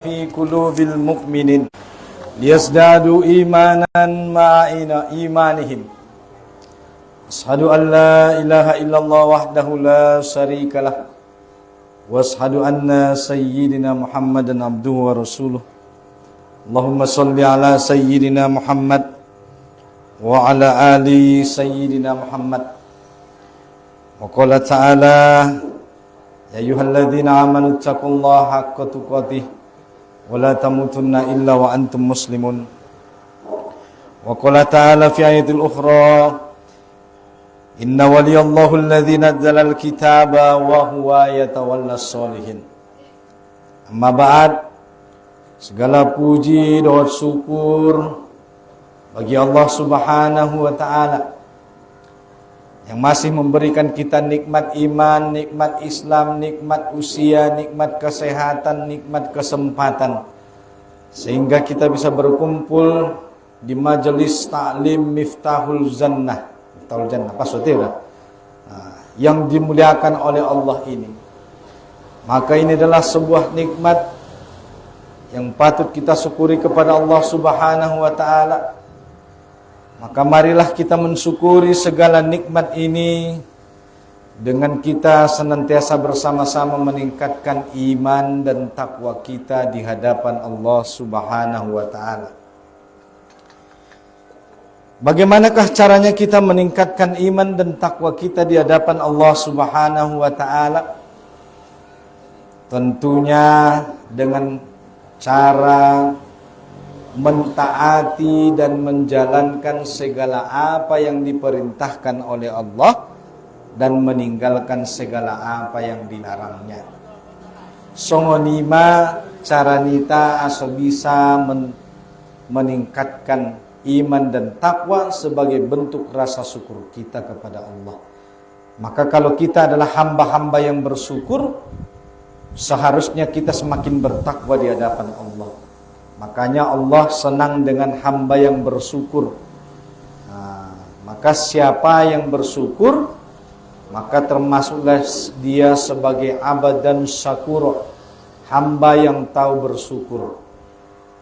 في قلوب المؤمنين ليزدادوا إيمانا مع إيمانهم. أشهد أن لا إله إلا الله وحده لا شريك له وأشهد أن سيدنا محمدا عبده ورسوله. اللهم صل على سيدنا محمد وعلى آل سيدنا محمد. وقال تعالى يا أيها الذين آمنوا اتقوا الله حق تقاته ولا تموتن إلا وأنتم مسلمون. وقال تعالى في آية أخرى إن ولي الله الذي نزل الكتاب وهو يتولى الصالحين. Amma ba'd, segala puji dan syukur bagi Allah Subhanahu wa taala yang masih memberikan kita nikmat iman, nikmat Islam, nikmat usia, nikmat kesehatan, nikmat kesempatan, sehingga kita bisa berkumpul di majelis taklim Miftahul Jannah. Miftahul Jannah, apa maksudnya? Yang dimuliakan oleh Allah ini. Maka ini adalah sebuah nikmat yang patut kita syukuri kepada Allah Subhanahu wa taala. Maka marilah kita mensyukuri segala nikmat ini dengan kita senantiasa bersama-sama meningkatkan iman dan takwa kita di hadapan Allah Subhanahu wa taala. Bagaimanakah caranya kita meningkatkan iman dan takwa kita di hadapan Allah Subhanahu wa taala? Tentunya dengan cara mentaati dan menjalankan segala apa yang diperintahkan oleh Allah dan meninggalkan segala apa yang dilarangnya. Songonima cara nita aso bisa meningkatkan iman dan takwa sebagai bentuk rasa syukur kita kepada Allah. Maka kalau kita adalah hamba-hamba yang bersyukur, seharusnya kita semakin bertakwa di hadapan Allah. Makanya Allah senang dengan hamba yang bersyukur. Maka siapa yang bersyukur, maka termasuklah dia sebagai abad dan syakur, hamba yang tahu bersyukur.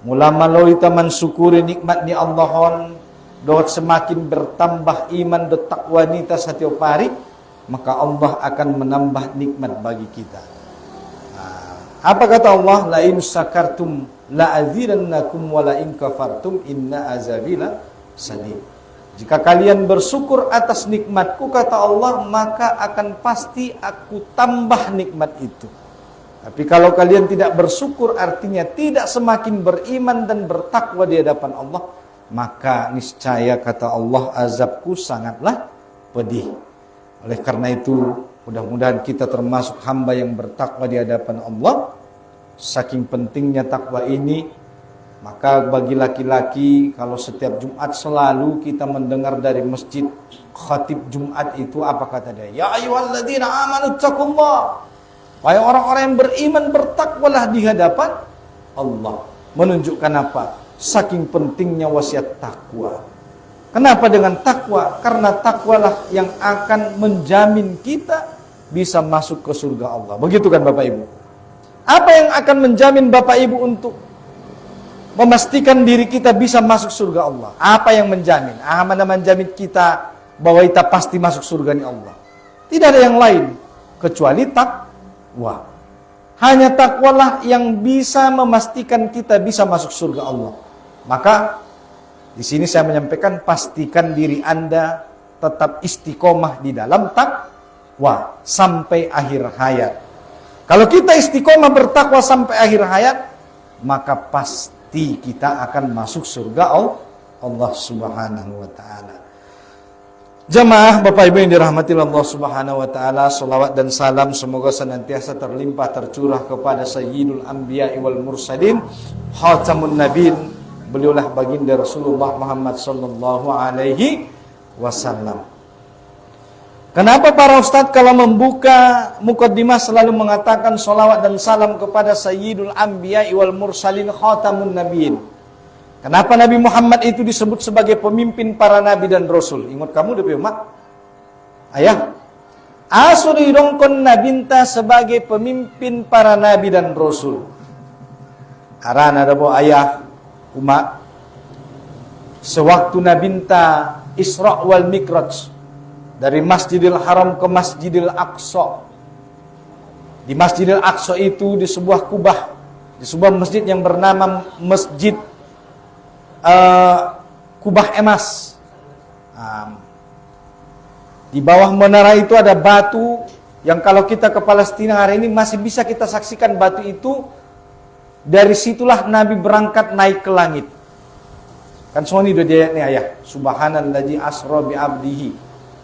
Mula melalui taman syukuri nikmat ni Allahon, doa semakin bertambah iman dan takwa nita setiap hari, maka Allah akan menambah nikmat bagi kita. Apa kata Allah? La in syakartum la azidannakum wa la in kafartum inna azabi la sadid. Jika kalian bersyukur atas nikmatku, kata Allah, maka akan pasti aku tambah nikmat itu. Tapi kalau kalian tidak bersyukur, artinya tidak semakin beriman dan bertakwa di hadapan Allah, maka niscaya, kata Allah, azabku sangatlah pedih. Oleh karena itu, mudah-mudahan kita termasuk hamba yang bertakwa di hadapan Allah. Saking pentingnya takwa ini, maka bagi laki-laki, kalau setiap Jumat selalu kita mendengar dari masjid khatib Jumat itu apa kata dia? Ya ayyuhalladzina amanu taqullah. Wahai orang-orang yang beriman, bertakwalah di hadapan Allah. Menunjukkan apa? Saking pentingnya wasiat takwa. Kenapa dengan takwa? Karena takwalah yang akan menjamin kita bisa masuk ke surga Allah. Begitu kan Bapak Ibu? Apa yang akan menjamin Bapak Ibu untuk memastikan diri kita bisa masuk surga Allah? Apa yang menjamin? Mana menjamin kita bahwa kita pasti masuk surga ni Allah? Tidak ada yang lain kecuali takwa. Hanya takwalah yang bisa memastikan kita bisa masuk surga Allah. Maka di sini saya menyampaikan, pastikan diri Anda tetap istiqomah di dalam takwa sampai akhir hayat. Kalau kita istiqomah bertakwa sampai akhir hayat, maka pasti kita akan masuk surga Allah Subhanahu wa taala. Jamaah Bapak Ibu yang dirahmati Allah Subhanahu wa taala, salawat dan salam semoga senantiasa terlimpah tercurah kepada Sayyidul Anbiya wal Mursalin, Khatamun Nabiyyin. Beliaulah baginda Rasulullah Muhammad sallallahu alaihi wasallam. Kenapa para ustadz kalau membuka mukaddimah selalu mengatakan salawat dan salam kepada Sayyidul Anbiya wal Mursalin, Khatamun Nabiyyin? Kenapa Nabi Muhammad itu disebut sebagai pemimpin para nabi dan rasul? Ingat kamu depe umat? Ayah, asuri rongkon nabinta sebagai pemimpin para nabi dan rasul. Arana ada bo ayah Uma. Sewaktu nabinta Isra wal Mikraj dari Masjidil Haram ke Masjidil Aqsa. Di Masjidil Aqsa itu di sebuah kubah, di sebuah masjid yang bernama Masjid Kubah Emas. Di bawah menara itu ada batu yang kalau kita ke Palestina hari ini masih bisa kita saksikan batu itu. Dari situlah Nabi berangkat naik ke langit. Kan soni udah dia nih ayah. Subhanalladzi asra bi abdihi.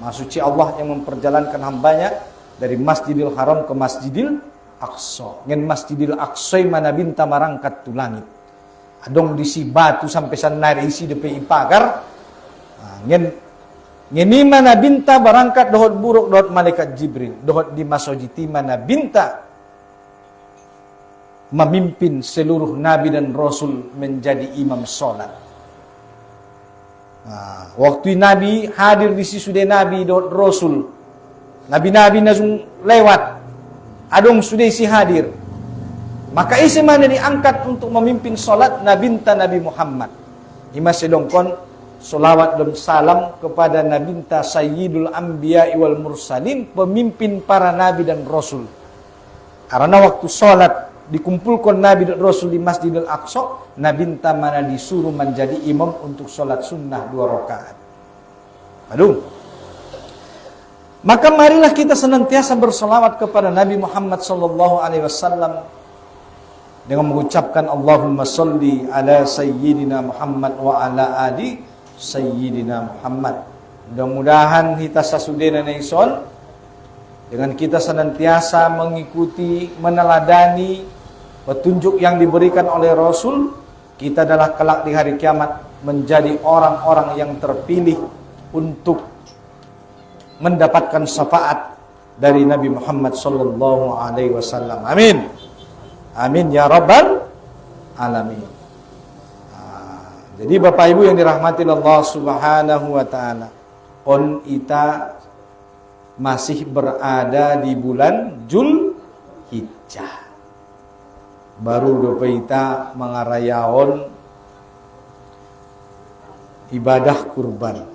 Maha suci Allah yang memperjalankan hambanya dari Masjidil Haram ke Masjidil Aqsa. Ngen Masjidil Aqsa mana binta marangkat tu langit. Adong disi batu sampai sana isi depe ipagar. Ngeni mana binta barangkat dohot buruk dohot malaikat Jibril. Dohot di masojiti mana binta memimpin seluruh nabi dan rasul menjadi imam sholat. Waktu nabi hadir di sisi sudah nabi dohot rasul. Nabi-nabi nasung lewat. Adong sudah isi hadir. Maka isi mana diangkat untuk memimpin sholat nabinta Nabi Muhammad. Ima sedongkon solawat dan salam kepada nabinta Sayyidul Anbiya wal Mursalin, pemimpin para nabi dan rasul. Karena waktu sholat dikumpulkan nabi dan rasul di Masjidil Aqsa, nabinta mana disuruh menjadi imam untuk sholat sunnah 2 rakaat. Aduh. Maka marilah kita senantiasa bersolawat kepada Nabi Muhammad sallallahu alaihi wasallam dengan mengucapkan Allahumma sholli ala sayyidina Muhammad wa ala ali sayyidina Muhammad. Mudah-mudahan kita sasudena naison dengan kita senantiasa mengikuti, meneladani petunjuk yang diberikan oleh Rasul, kita adalah kelak di hari kiamat menjadi orang-orang yang terpilih untuk mendapatkan syafaat dari Nabi Muhammad sallallahu alaihi wasallam. Amin. Amin ya rabbal alamin. Jadi Bapak Ibu yang dirahmati Allah Subhanahu wa taala, on ita masih berada di bulan Zulhijjah. Baru dope ita mengarayaon ibadah kurban.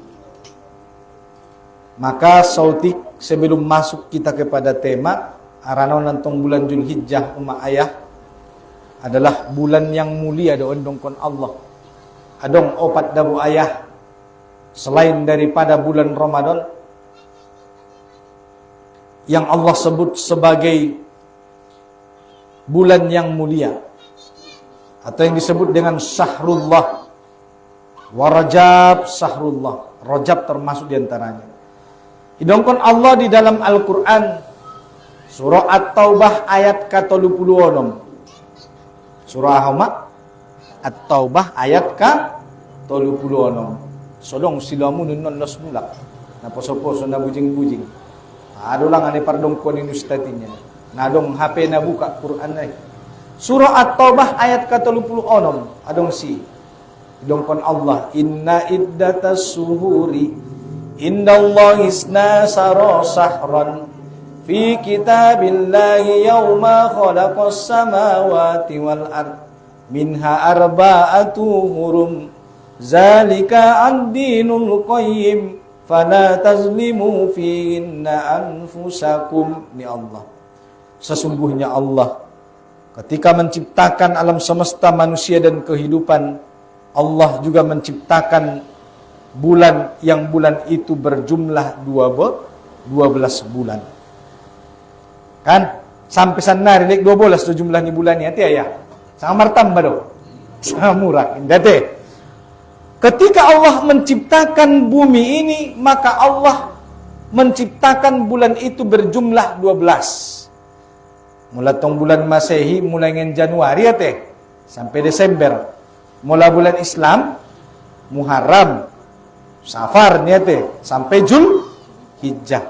Maka sautik sebelum masuk kita kepada tema arano nantong bulan Zulhijjah umat ayah adalah bulan yang mulia doon dongkon Allah. Adong opat dabu ayah selain daripada bulan Ramadan yang Allah sebut sebagai bulan yang mulia atau yang disebut dengan Syahrullah wa Rajab Syahrullah. Rajab termasuk diantaranya. Idongkon Allah di dalam Al-Quran surah At-Taubah ayat ke-36. Surah Ahmad At-Taubah ayat ke-36. Sodong silamu nun nos mulak. Naposo-poso na bujing-bujing. Adulang ane pardongkon ini ustatinya. Nadong HP na buka Quran ay. Surah At-Taubah ayat ke-36. Adong si idongkon Allah inna iddatas suhuri innallahi isna sara sahran fi kitabillahi yawma khalaqas samawati wal ard minha arba'atu hurum zalika ad-dinul qayyim fala tazlimu fihinna anfusakum. Ni Allah, sesungguhnya Allah ketika menciptakan alam semesta manusia dan kehidupan, Allah juga menciptakan bulan yang bulan itu berjumlah 12 bulan. Kan? Sampai sana relek 12 tu jumlah ni bulan ni hati ya. Sama tambah do. Sama murah. Indate. Ketika Allah menciptakan bumi ini, maka Allah menciptakan bulan itu berjumlah 12. Mula tong bulan Masehi mulai ngen Januari ya teh sampai Desember. Mula bulan Islam Muharram, Safar niate sampai Zulhijjah.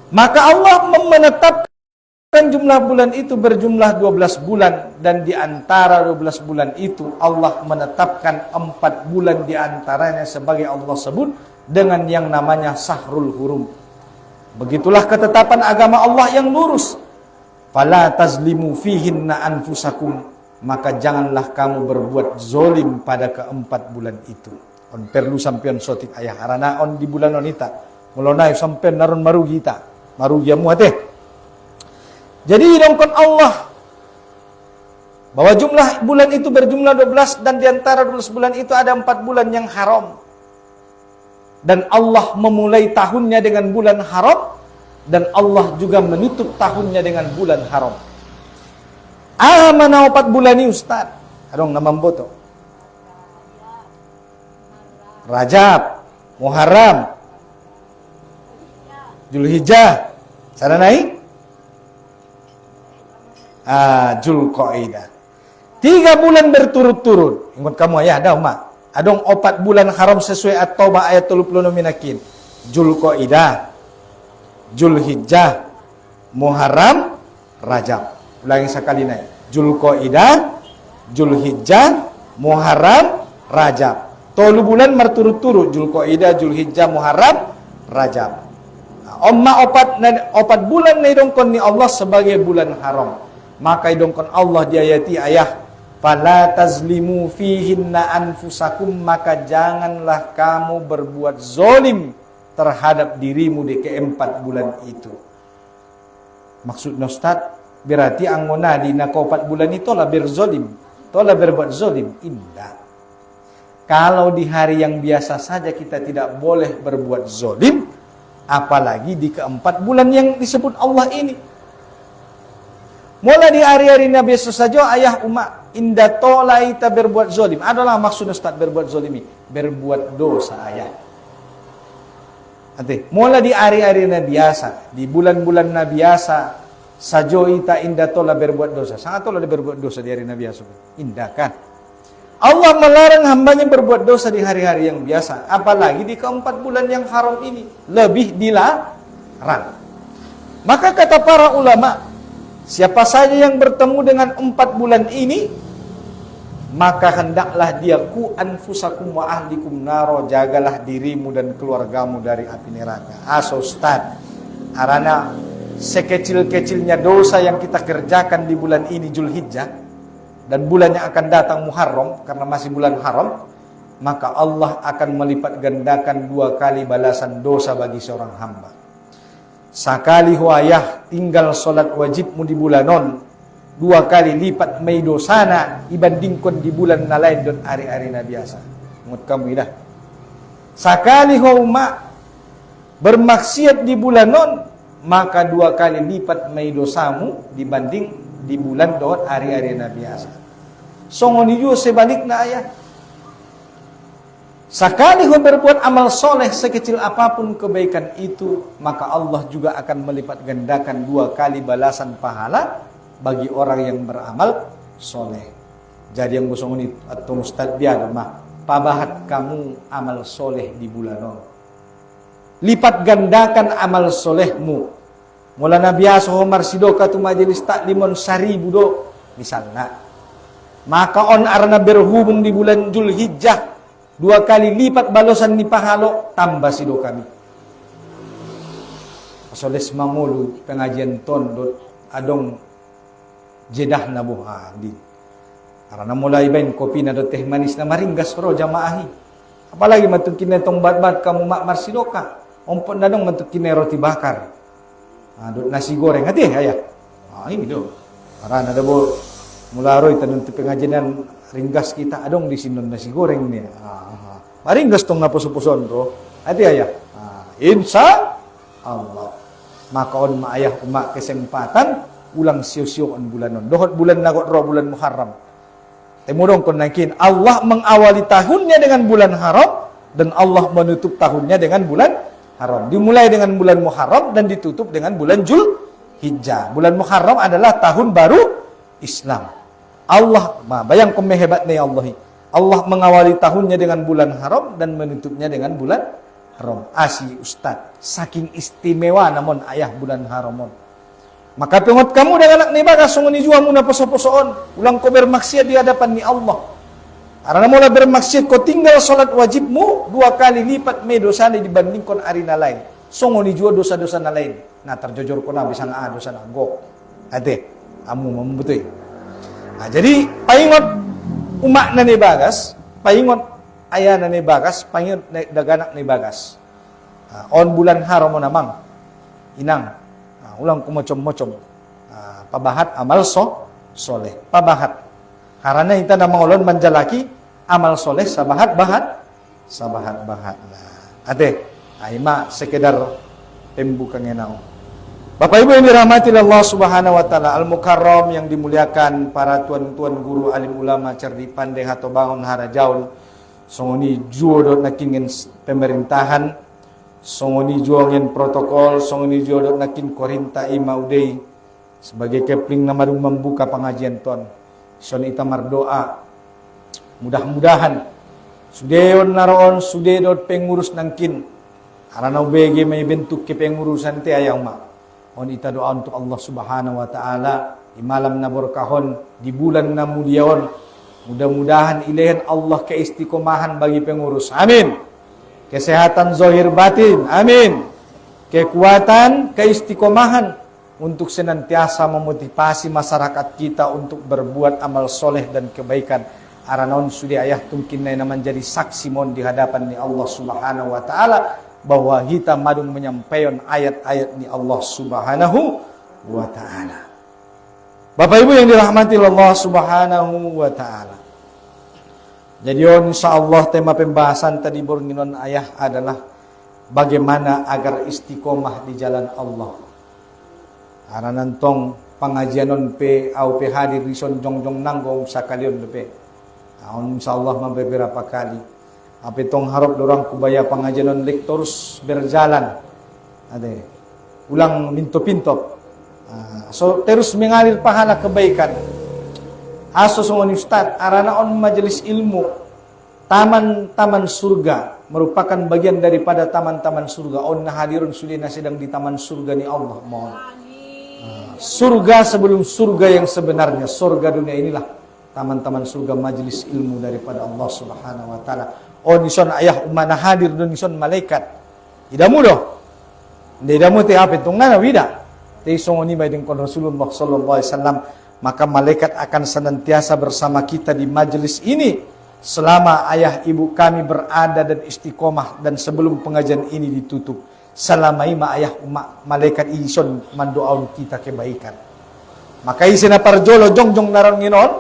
Maka Allah menetapkan jumlah bulan itu berjumlah 12 bulan dan di antara 12 bulan itu Allah menetapkan 4 bulan di antaranya sebagai Allah sebut dengan yang namanya Syahrul Hurum. Begitulah ketetapan agama Allah yang lurus. Fala tazlimu fihinna anfusakum. maka janganlah kamu berbuat zolim pada keempat bulan itu. On perlu sampean sotik ayah arana on di bulan onita. Mulonai sampean naron marugi ta. Marugi amu hate. Jadi dongkon Allah bahwa jumlah bulan itu berjumlah 12 dan di antara 12 bulan itu ada 4 bulan yang haram. Dan Allah memulai tahunnya dengan bulan haram dan Allah juga menutup tahunnya dengan bulan haram. Mana 4 bulan ini Ustaz? Adong nama boto. Rajab, Muharram, Zulhijjah. Sana naik? Zulqaidah. 3 bulan berturut-turut. Ingat kamu ya, ada umat. Adong 4 bulan haram sesuai At-Taubah ayat 36 minakin. Zulqaidah, Zulhijjah, Muharram, Rajab. Ulangi sekali naik. Zulqaidah, Zulhijjah, Muharram, Rajab. 3 bulan berturut-turut. Zulqaidah, Zulhijjah, Muharram, Rajab. Omma 4 bulan na idongkon ni Allah sebagai bulan haram. Maka idongkon Allah di ayati ayah, fala tazlimu fihinna anfusakum, maka janganlah kamu berbuat zolim terhadap dirimu di keempat bulan itu. Maksudnya Ustaz, berarti anggona di nakopat bulan itu lah berzolim, tolah berbuat zolim. Indah. Kalau di hari yang biasa saja kita tidak boleh berbuat zolim, apalagi di keempat bulan yang disebut Allah ini. Mulai di hari-hari Nabi Yesus saja ayah umat inda tolai ta berbuat zolim. Adalah maksud Ustaz berbuat zolim ini, berbuat dosa ayah. Nanti mulai di hari-hari Nabi biasa, di bulan-bulan Nabi biasa saja ita inda tola berbuat dosa. Sangat tola berbuat dosa di hari Nabi biasa. Indah kan? Allah melarang hambanya berbuat dosa di hari-hari yang biasa, apalagi di keempat bulan yang haram ini lebih dilarang. Maka kata para ulama, siapa saja yang bertemu dengan 4 bulan ini, maka hendaklah dia ku anfusakum wa ahlikum naro, jagalah dirimu dan keluargamu dari api neraka. Ustaz, arana sekecil-kecilnya dosa yang kita kerjakan di bulan ini Zulhijjah dan bulan yang akan datang Muharram, karena masih bulan haram, maka Allah akan melipat gandakan 2 kali balasan dosa bagi seorang hamba. Sakali huayah tinggal solat wajibmu di bulanon, 2 kali lipat may dosana ibandingkan di bulan na lain don ari-ari na biasa. Ngut kamu dah. Sakali huama bermaksiat di bulanon, maka 2 kali lipat may dosamu dibanding di bulan don ari-ari na biasa. Songon iyo sebalik na ayah. Sekali kau berbuat amal soleh sekecil apapun kebaikan itu, maka Allah juga akan melipat gandakan 2 kali balasan pahala bagi orang yang beramal soleh. Jadi yang busong ini atau Ustaz biar mah pabahat kamu amal soleh di bulanon. Lipat gandakan amal solehmu. Mula na biasa Omar Sidoka tu majelis taklimon 1000 do misalnya. Maka on arna berhubung di bulan Zulhijjah 2 kali lipat balasan ni pahalo tambah sido kami. Asoles mamulu pengajian tondot adong jedah na buha di. Karena mulai bain kopi na do teh manis na maringgas ro jamaahi. Apalagi matukin netong bat-bat kamu mak marsidoka. Ompon na dong matukin roti bakar. Dot nasi goreng hati ayah. Ini do. Karena ada bo mularoy tanun ti pengajian ringgas kita adong di sinon nasi goreng ni. Maringgas tong napuso-puson bro. Ati ayah. Insya Allah. Maka on maayah umak kesempatan ulang siu-siu on bulanon. Dohot bulan nagot ro bulan Muharram. Temurong kon naikin Allah mengawali tahunnya dengan bulan haram dan Allah menutup tahunnya dengan bulan haram. Dimulai dengan bulan Muharram dan ditutup dengan bulan Zulhijjah. Bulan Muharram adalah tahun baru Islam. Allah, bayangkan hebatnya Allah. Allah mengawali tahunnya dengan bulan haram dan menutupnya dengan bulan haram. Asi Ustaz, saking istimewa namun ayah bulan haram. Maka pengot kamu dengan anak nibaga sungun ni juamu na poso-posoon. Ulang ko bermaksiat di hadapan ni Allah. Karena mula bermaksiat ko tinggal salat wajibmu 2 kali lipat may dosa ni dibandingkan ari na lain. Sungun ni jua dosa-dosa na lain. Na terjojor ko na bisang dosa na go. Ate, amu mamubutoy. Nah, jadi paingot umak na ni bagas, paingot ayah na ni bagas, paingot daganak ni bagas. On bulan haram mo namang inang ulang kumocom-mocom pabahat amal soleh pabahat karena ita na mangolon manjalaki amal soleh sabahat bahat nah ate aima sekedar pembukang enau. Bapak Ibu yang dirahmati Allah Subhanahu wa taala, Al-Mukarram yang dimuliakan para tuan-tuan guru alim ulama cerdi pandai hato bangun harajaun songoni juodot nakingin pemerintahan, songoni juangin protokol, songoni juodot nakin korinta imaudei sebagai kepling namadung membuka pengajian ton. Son ita mardoa mudah-mudahan sudeon naroon sudedot pengurus nangkin arana ubege may bentuk ke pengurusan ti ayaw ma. On ita doa untuk Allah Subhanahu wa taala di malam na berkahon, di bulan na muliaon. Mudah-mudahan ilahin Allah keistiqomahan bagi pengurus. Amin. Kesehatan zahir batin. Amin. Kekuatan, keistiqomahan untuk senantiasa memotivasi masyarakat kita untuk berbuat amal soleh dan kebaikan. Aranon sudah ayah tungkin na menjadi saksi mon di hadapan ni Allah Subhanahu wa taala bahwa kita madung menyampaikan ayat-ayat ni Allah Subhanahu wa taala. Bapak Ibu yang dirahmati Allah Subhanahu wa taala. Jadi insyaallah tema pembahasan tadi bornginon ayah adalah bagaimana agar istiqomah di jalan Allah. Aranantong pengajianon pe au pe hadir rison jongjong nanggong sakalion pe. Insyaallah beberapa kali. Apa tong harap dorang kubaya pengajianon lektorus berjalan. Ade. Ulang minto-pinto. So terus mengalir pahala kebaikan. Aso sungguh Ustaz, arana on majelis ilmu taman-taman surga merupakan bagian daripada taman-taman surga. On hadirun sulina sedang di taman surga ni Allah. Mohon. Surga sebelum surga yang sebenarnya. Surga dunia inilah taman-taman surga majelis ilmu daripada Allah Subhanahu wa taala. On ison ayah umana hadir dun ison malaikat. Idamu doh. Idamu te apa tungana wida. Teisong ni baiding kon Rasulullah sallallahu alaihi wasallam, maka malaikat akan senantiasa bersama kita di majelis ini selama ayah ibu kami berada dan istiqomah dan sebelum pengajian ini ditutup. Selama ima ayah malaikat ison mandoaun kita kebaikan. Maka isina parjolo jongjong naron nginon,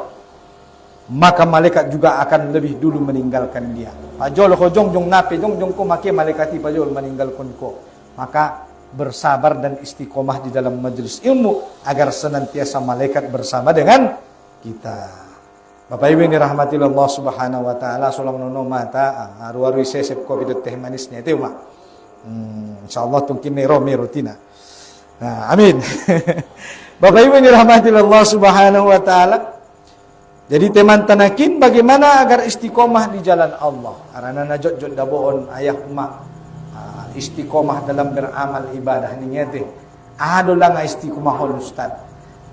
maka malaikat juga akan lebih dulu meninggalkan dia. Pajolo ko jongjong nape jongjong ko make malaikati pajol meninggalkan ko. Maka bersabar dan istiqomah di dalam majelis ilmu agar senantiasa malaikat bersama dengan kita. Bapak Ibu yang dirahmati Allah Subhanahu wa taala, solang nono mata aru-aru sesep kopi teh manisnya itu mah. Insyaallah tungkin mero tina. Nah, amin. Bapak Ibu yang dirahmati Allah Subhanahu wa taala. Jadi teman tanakin bagaimana agar istiqomah di jalan Allah. Arana najot jod daboon ayah umak istiqomah dalam beramal ibadah ni ngete. Ado lang istiqomah Ustaz.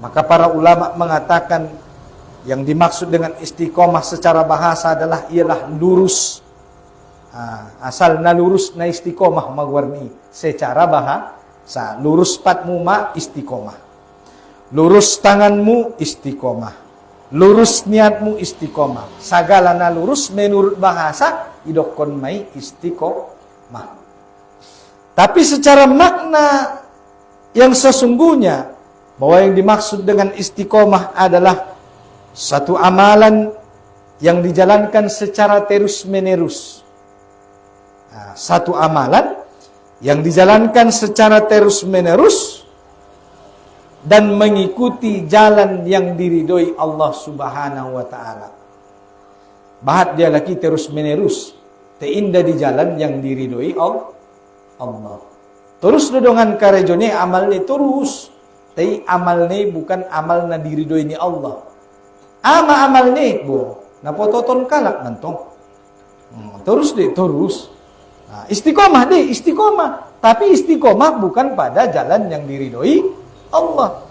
Maka para ulama mengatakan yang dimaksud dengan istiqomah secara bahasa adalah ialah lurus. Asal na lurus na istiqomah magwarni secara bahasa. Lurus patmu ma istiqomah. Lurus tanganmu istiqomah. Lurus niatmu istiqomah. Segala na lurus menurut bahasa idokon mai istiqomah. Tapi secara makna yang sesungguhnya bahwa yang dimaksud dengan istiqomah adalah satu amalan yang dijalankan secara terus-menerus. Nah, satu amalan yang dijalankan secara terus-menerus dan mengikuti jalan yang diridhoi Allah Subhanahu wa taala. Bahat dia lagi terus-menerus, teindah di jalan yang diridhoi Allah. Terus dodongan karejone amal ni terus. Tapi amal ni bukan amal na diridhoi ni Allah. Amal ni bo napototon kalak nantong. Terus deh terus. Nah, istiqomah deh istiqomah. Tapi istiqomah bukan pada jalan yang diridhoi Allah.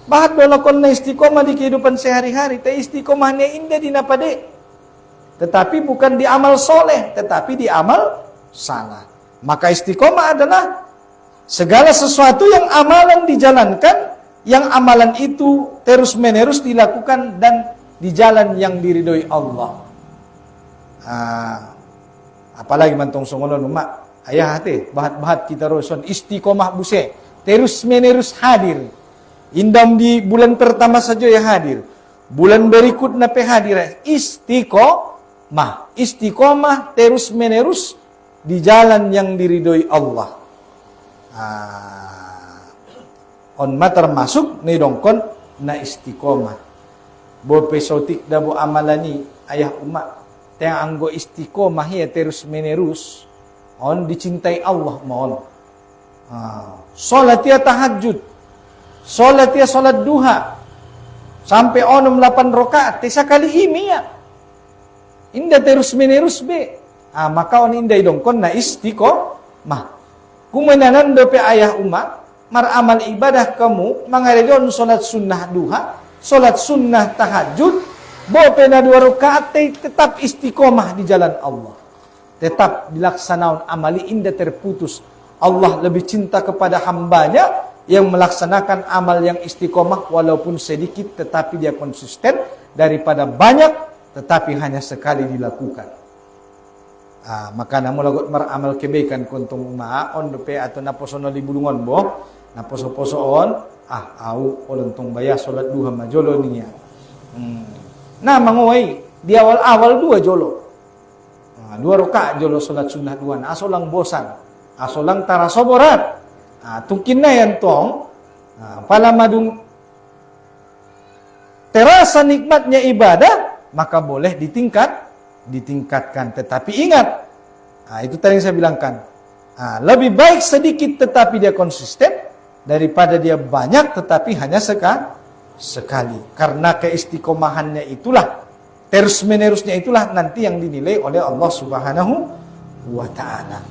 Bahat dolakon na istiqomah di kehidupan sehari-hari. Tapi istiqomahnya indah di napade. Tetapi bukan di amal soleh, tetapi di amal salah. Maka istiqomah adalah segala sesuatu yang amalan dijalankan yang amalan itu terus menerus dilakukan dan di jalan yang diridhoi Allah. Apalagi mantong songonon mak ayah hati bahat-bahat kita roson istiqomah buse terus menerus hadir. Indam di bulan pertama saja ya hadir. Bulan berikutnya pe hadir. Istiqomah terus menerus di jalan yang diridhoi Allah. On ma termasuk ni dongkon na istiqomah. Bo pesotik da bo amalani ayah umat teng anggo istiqomah ya terus menerus on dicintai Allah mohon. Salat ya tahajud. Salat ya salat duha. Sampai onom 8 rakaat sekali ini ya. Indah terus menerus be. Maka on indah dongkon na istiqomah. Kumenanan dope ayah umat maramal ibadah kamu mangarejon salat sunnah duha, salat sunnah tahajud, bope na 2 rakaat tetap istiqomah di jalan Allah. Tetap dilaksanakan amali indah terputus. Allah lebih cinta kepada hambanya yang melaksanakan amal yang istiqomah walaupun sedikit tetapi dia konsisten daripada banyak tetapi hanya sekali dilakukan. Maka namun lagot meramal kebaikan kuntung on dope atau naposono di bulungan boh naposo-poso on au olentong bayar salat duha majolo niya. Nah mangoy di awal-awal 2 jolo. 2 rakaat jolo salat sunnah duha asolang bosan, asolang tarasoborat. Tungkin na yan tong pala madung terasa nikmatnya ibadah maka boleh ditingkatkan tetapi ingat itu tadi yang saya bilangkan lebih baik sedikit tetapi dia konsisten daripada dia banyak tetapi hanya sekali karena keistiqomahannya itulah terus menerusnya itulah nanti yang dinilai oleh Allah Subhanahu wa ta'ala.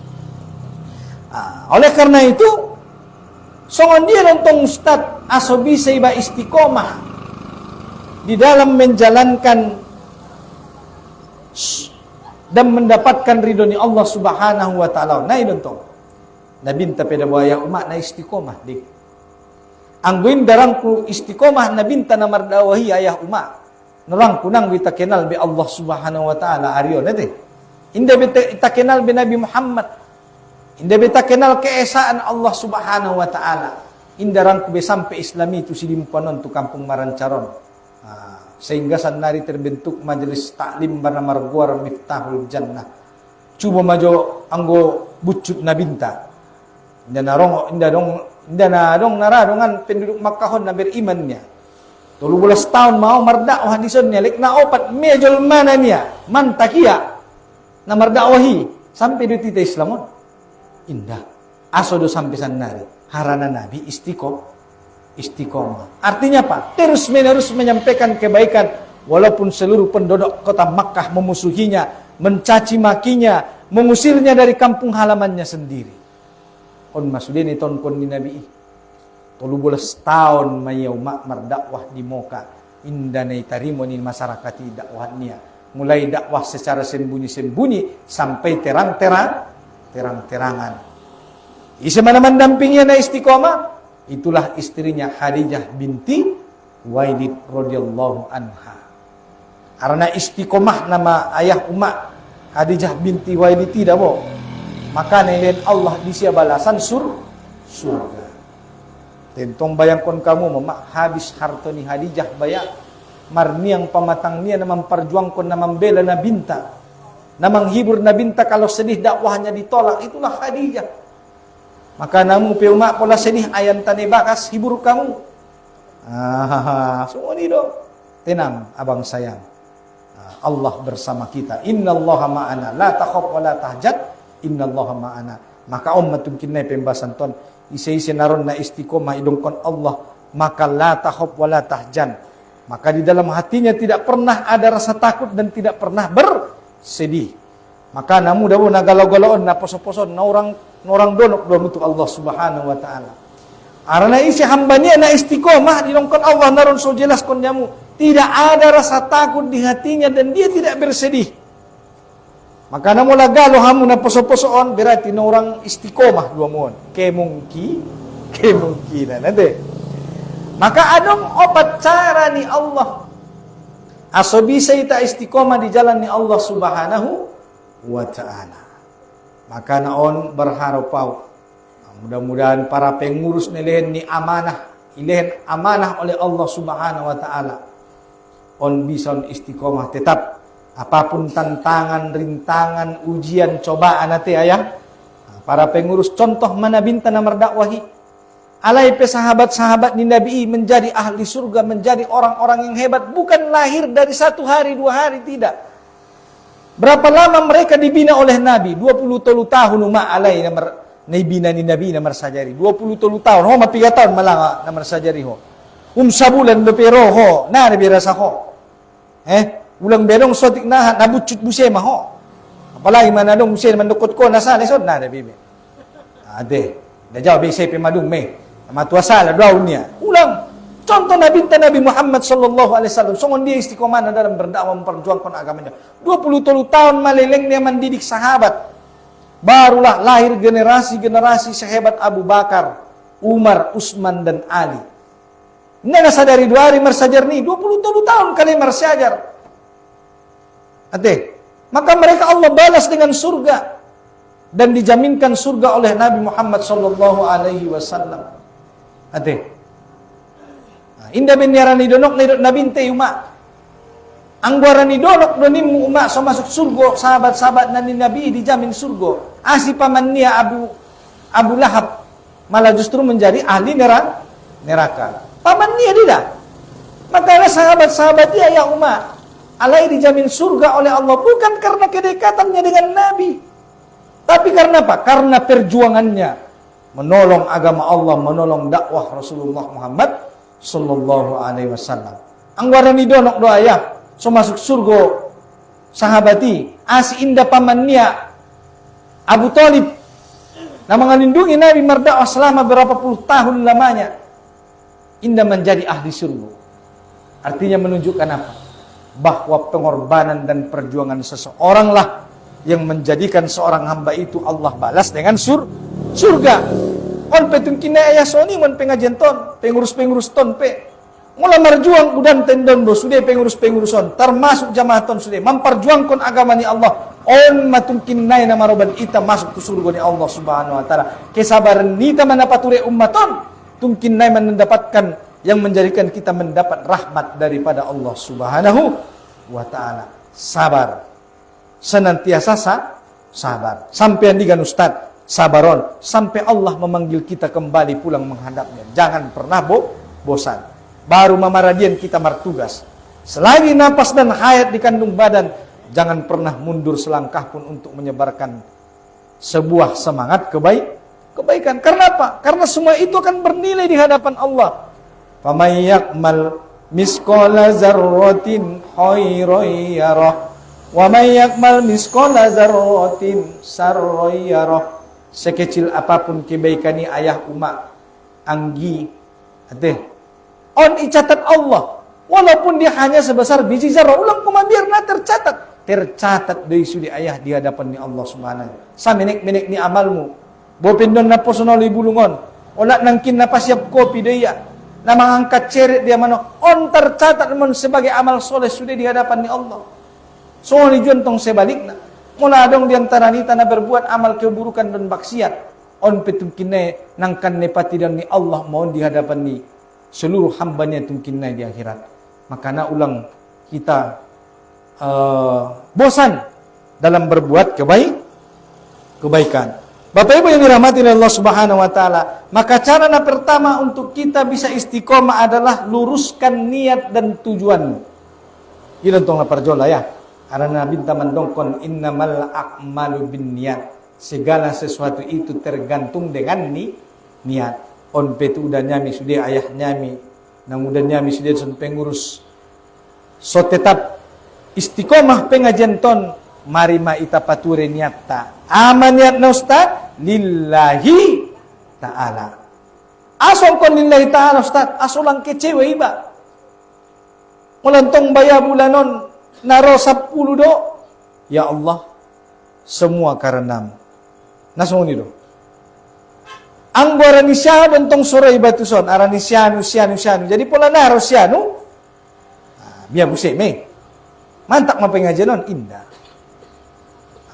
Oleh karena itu songon dia nonton Ustaz asobi seiba istiqomah di dalam menjalankan dan mendapatkan ridhoni Allah Subhanahu wa taala. Nah nonton. Nabinta peda buaya umat na istiqomah dik. Angguin darangku istiqomah nabinta na mardawahi ayah umat. Nerangku nang kita kenal be Allah Subhanahu wa taala ariyo nate. Inda kita kenal be Nabi Muhammad. Indah beta kenal keesaan Allah Subhanahu wa ta'ala. Indah rangku be sampai Islami itu sidimpanon tu kampung Marancaron. Sehingga sanari terbentuk majelis taklim bernama Marguar Miftahul Jannah. Cuba majo anggo bucut nabinta. Indah naradongan penduduk Makkahon na berimannya. 13 tahun mau mardakwah di sunnya lek na opat mejol mana niya mantakia na mardakwahi sampai di titik Islamon. Indah asodo sampai sanari harana Nabi istiqomah. Artinya apa? Terus menerus menyampaikan kebaikan walaupun seluruh penduduk kota Makkah memusuhinya, mencaci makinya, mengusirnya dari kampung halamannya sendiri. On masudini ton kon ni Nabi 13 tahun mayau mak mardakwah di Moka. Indah nai tarimo ni masyarakat dakwahnya. Mulai dakwah secara sembunyi-sembunyi sampai terang-terangan. Isi mana mendampingnya na istiqomah? Itulah istrinya Khadijah binti Khuwailid radhiyallahu anha. Karena istiqomah nama ayah umat Khadijah binti Khuwailid tidak boh. Maka nilai Allah disia balasan surga. Tentong bayangkan kamu memak habis hartoni Khadijah bayang marni yang pamatang niya na memperjuangkan na membela na binta. Na menghibur na binta kalau sedih dakwahnya ditolak, itulah Khadijah. Maka namu pe umak pola sedih ayan tane bakas hibur kamu. Semua ni do. Tenang abang sayang. Allah bersama kita. Innallaha ma'ana la takhaf wa la tahzan. Innallaha ma'ana. Maka ummatun kinai pembahasan ton isi-isi naron na istiqomah idongkon Allah, maka la takhaf wa la tahzan. Maka di dalam hatinya tidak pernah ada rasa takut dan tidak pernah bersedih. Maka namu dawu nagalau-galaon na poso-poson na orang donok do untuk Allah Subhanahu wa taala. Arana isi hambanya na istiqomah didongkon Allah naron so jelas kon jamu. Tidak ada rasa takut di hatinya dan dia tidak bersedih. Maka namu lagalo hamu na poso-posoon berarti na orang istiqomah dua mon. Kemungki na nanti. Maka adong opat cara ni Allah. Aso bisa ita istiqomah di jalan ni Allah Subhanahu wa ta'ala. Maka naon berharap pau. Mudah-mudahan para pengurus nilehen ni amanah. Ilehen amanah oleh Allah Subhanahu wa ta'ala. On bisa on istiqomah tetap. Apapun tantangan, rintangan, ujian, cobaan nanti ayah. Para pengurus contoh mana bintan namar dakwahi. Alai pe sahabat-sahabat di Nabi menjadi ahli surga, menjadi orang-orang yang hebat. Bukan lahir dari 1 hari, 2 hari, tidak. Berapa lama mereka dibina oleh Nabi? 20 tahun umat alai namar bina ni Nabi namar sajari. 20 tahun. Ho ma 3 tahun malang namar sajari ho. Sabulan bepero ho. Na Nabi rasa ho. Ulang berong sotik na nabucut buse mah ho. Apalagi mana dong buse mandukot ko nasa lesod na Nabi. Ade. Dah jawab saya pemadung me. Matua salah daunnya. Ulang. Contoh Nabi Muhammad sallallahu alaihi wasallam. Songon dia istiqomah dalam berdakwah memperjuangkan agamanya. 20 tahun maleleng dia mendidik sahabat. Barulah lahir generasi-generasi sehebat Abu Bakar, Umar, Utsman dan Ali. Nena sadari 2 hari marsajar nih. 20 tahun kali marsajar. Ate. Maka mereka Allah balas dengan surga. Dan dijaminkan surga oleh Nabi Muhammad sallallahu alaihi wasallam. Ate. Indah beniarani donok Nabi ente umat. Angguarani donok donim umat so masuk surga, sahabat-sahabat Nabi dijamin surga. Asi pamannya Abu Lahab malah justru menjadi ahli neraka. Pamannya tidak. Makanya sahabat-sahabat dia ya umat alai dijamin surga oleh Allah bukan karena kedekatannya dengan Nabi. Tapi karena apa? Karena perjuangannya menolong agama Allah, menolong dakwah Rasulullah Muhammad sallallahu alaihi wasallam. Anggaran donok doa ya, so masuk surga sahabati, asi indah pamannya Abu Thalib. Nama ngalindungi Nabi merdakwah selama berapa puluh tahun lamanya. Indah menjadi ahli surga. Artinya menunjukkan apa? Bahwa pengorbanan dan perjuangan seseorang lah yang menjadikan seorang hamba itu Allah balas dengan surga. On petun kina ayah soni mon pengajian ton, pengurus-pengurus ton pe. Mula marjuang udan tendon do sudah pengurus-penguruson termasuk jamaah ton sudah memperjuangkan agama ni Allah. On matun kinai nama roban ita masuk ke surga ni Allah Subhanahu wa taala. Kesabaran nita manapature ummaton tungkin nai mendapatkan yang menjadikan kita mendapat rahmat daripada Allah Subhanahu wa taala. Sabar. Senantiasa sabar. Sampai digan Ustaz, sabaron sampai Allah memanggil kita kembali pulang menghadapnya. Jangan pernah bosan. Baru mamaradian kita martugas. Selagi napas dan hayat di kandung badan, jangan pernah mundur selangkah pun untuk menyebarkan sebuah semangat kebaikan. Karena apa? Karena semua itu akan bernilai di hadapan Allah. Faman yakmal misqala zarratin khairan yarah wa may yakmal misqala zarratin sarran yarah. Sekecil apapun kebaikan ni ayah umat anggi on icatat Allah walaupun dia hanya sebesar biji zarah ulang biarna tercatat dari sudi ayah di hadapan ni Allah Subhanahu. Sa menek ni amalmu bopindon na posonoli bulungon olat nangkin na pasiap kopi dia na mangangkat ceret dia mano on tercatat mon sebagai amal soleh sudah di hadapan ni Allah. So ni jontong sebalikna mula dong diantara nita na berbuat amal keburukan dan maksiat on petungkine nangkan nepati dan ni Allah mohon di hadapan ni seluruh hambanya tungkinai di akhirat. Maka na ulang kita bosan dalam berbuat kebaikan. Bapak Ibu yang dirahmati oleh Allah Subhanahu wa taala, maka cara na pertama untuk kita bisa istiqomah adalah luruskan niat dan tujuanmu. Ilan tong laparjola ya. Karena Nabi mendongkon innamal a'malu binniyat. Segala sesuatu itu tergantung dengan niat. On petu udah nyami sudah ayah nyami, nang udah nyami sudah sun pengurus. So tetap istiqomah pengajian ton, mari ma ita pature niat ta. Aman niat na ustaz lillahi ta'ala. Asal kon lillahi ta'ala ustaz, asal lang kecewa iba. Mulantong baya bulanon naro 10 do. Ya Allah, semua karenamu. Nasong ni do. Anggo aranisya dontong soro ibatuson, aranisyanu, syanu. Jadi pola naro syanu, biar buseme. Mantap ma pengajian indah.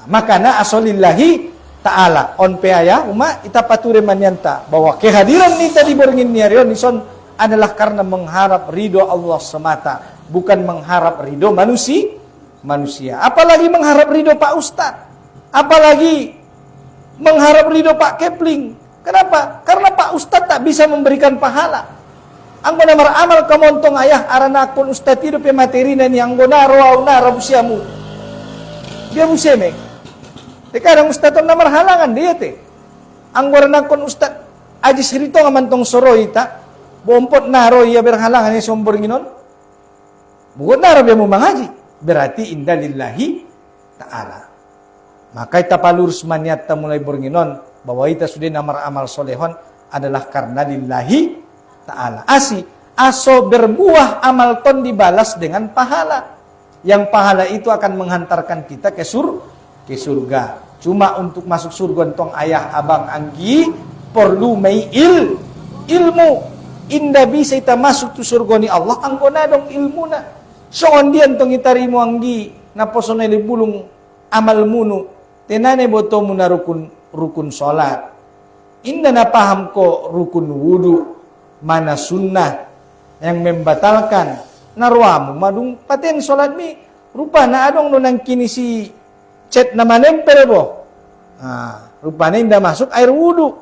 Makana asolillahi ta'ala on peaya uma ita pature manyanta bahwa kehadiran nita di borngin niarion nison adalah karena mengharap ridho Allah semata, bukan mengharap ridho manusia. Apalagi mengharap ridho Pak Ustadz, apalagi mengharap ridho Pak Kepling. Kenapa? Karena Pak Ustadz tak bisa memberikan pahala. Anggona amal kamontong ayah arana akun Ustadz hidup ya materi nani anggona roauna rabusiamu. Dia museme. Kadang Ustadz namar halangan dia teh. Anggora nakon Ustadz aji serito ngamantong soroi ta. Bompot naro ia berhalangan ya sombor nginon. Bukan naro dia mau mengaji. Berarti indah lillahi ta'ala. Maka ita palurus maniatta mulai bornginon bahwa ita sudah namar amal solehon adalah karena lillahi ta'ala. Aso berbuah amal ton dibalas dengan pahala. Yang pahala itu akan menghantarkan kita ke surga. Cuma untuk masuk surga entong ayah abang anggi perlu mai ilmu. Indah bisa kita masuk tu surga ni Allah anggona dong ilmu na. Soon dia entong itarimu anggi na posone li bulung amal munu. Tenane boto muna rukun salat. Indah na paham ko rukun wudu mana sunnah yang membatalkan narwamu madung paten salat mi rupa na adong nunang kini si chat na manempel bo. Rupanya indah masuk air wudu.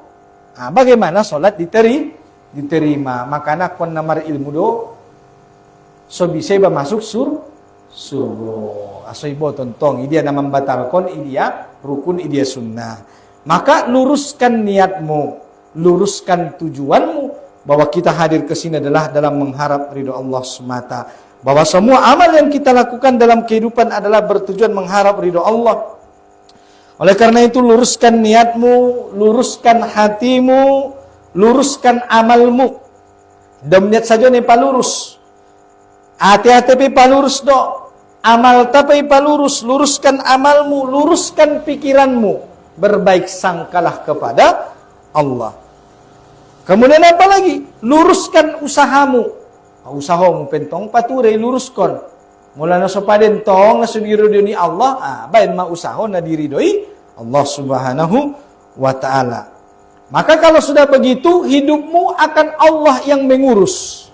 Bagaimana sholat diterima? Makanya kon namar ilmu do so bisa ba masuk surga. Asoy bo tontong idia na membatalkan idia rukun idia sunnah. Maka luruskan niatmu, luruskan tujuanmu bahwa kita hadir ke sini adalah dalam mengharap ridho Allah semata. Bahwa semua amal yang kita lakukan dalam kehidupan adalah bertujuan mengharap ridho Allah. Oleh karena itu luruskan niatmu, luruskan hatimu, luruskan amalmu. Dam niat saja nih palurus. Hati-hati pi palurus do. Amal tapi palurus, luruskan amalmu, luruskan pikiranmu. Berbaik sangkalah kepada Allah. Kemudian apa lagi? Luruskan usahamu. Usahamu pentong pature luruskan. Mula na sopaden tong na sudiridoi ni Allah, bain ma usaha na diridoi Allah Subhanahu wa taala. Maka kalau sudah begitu hidupmu akan Allah yang mengurus.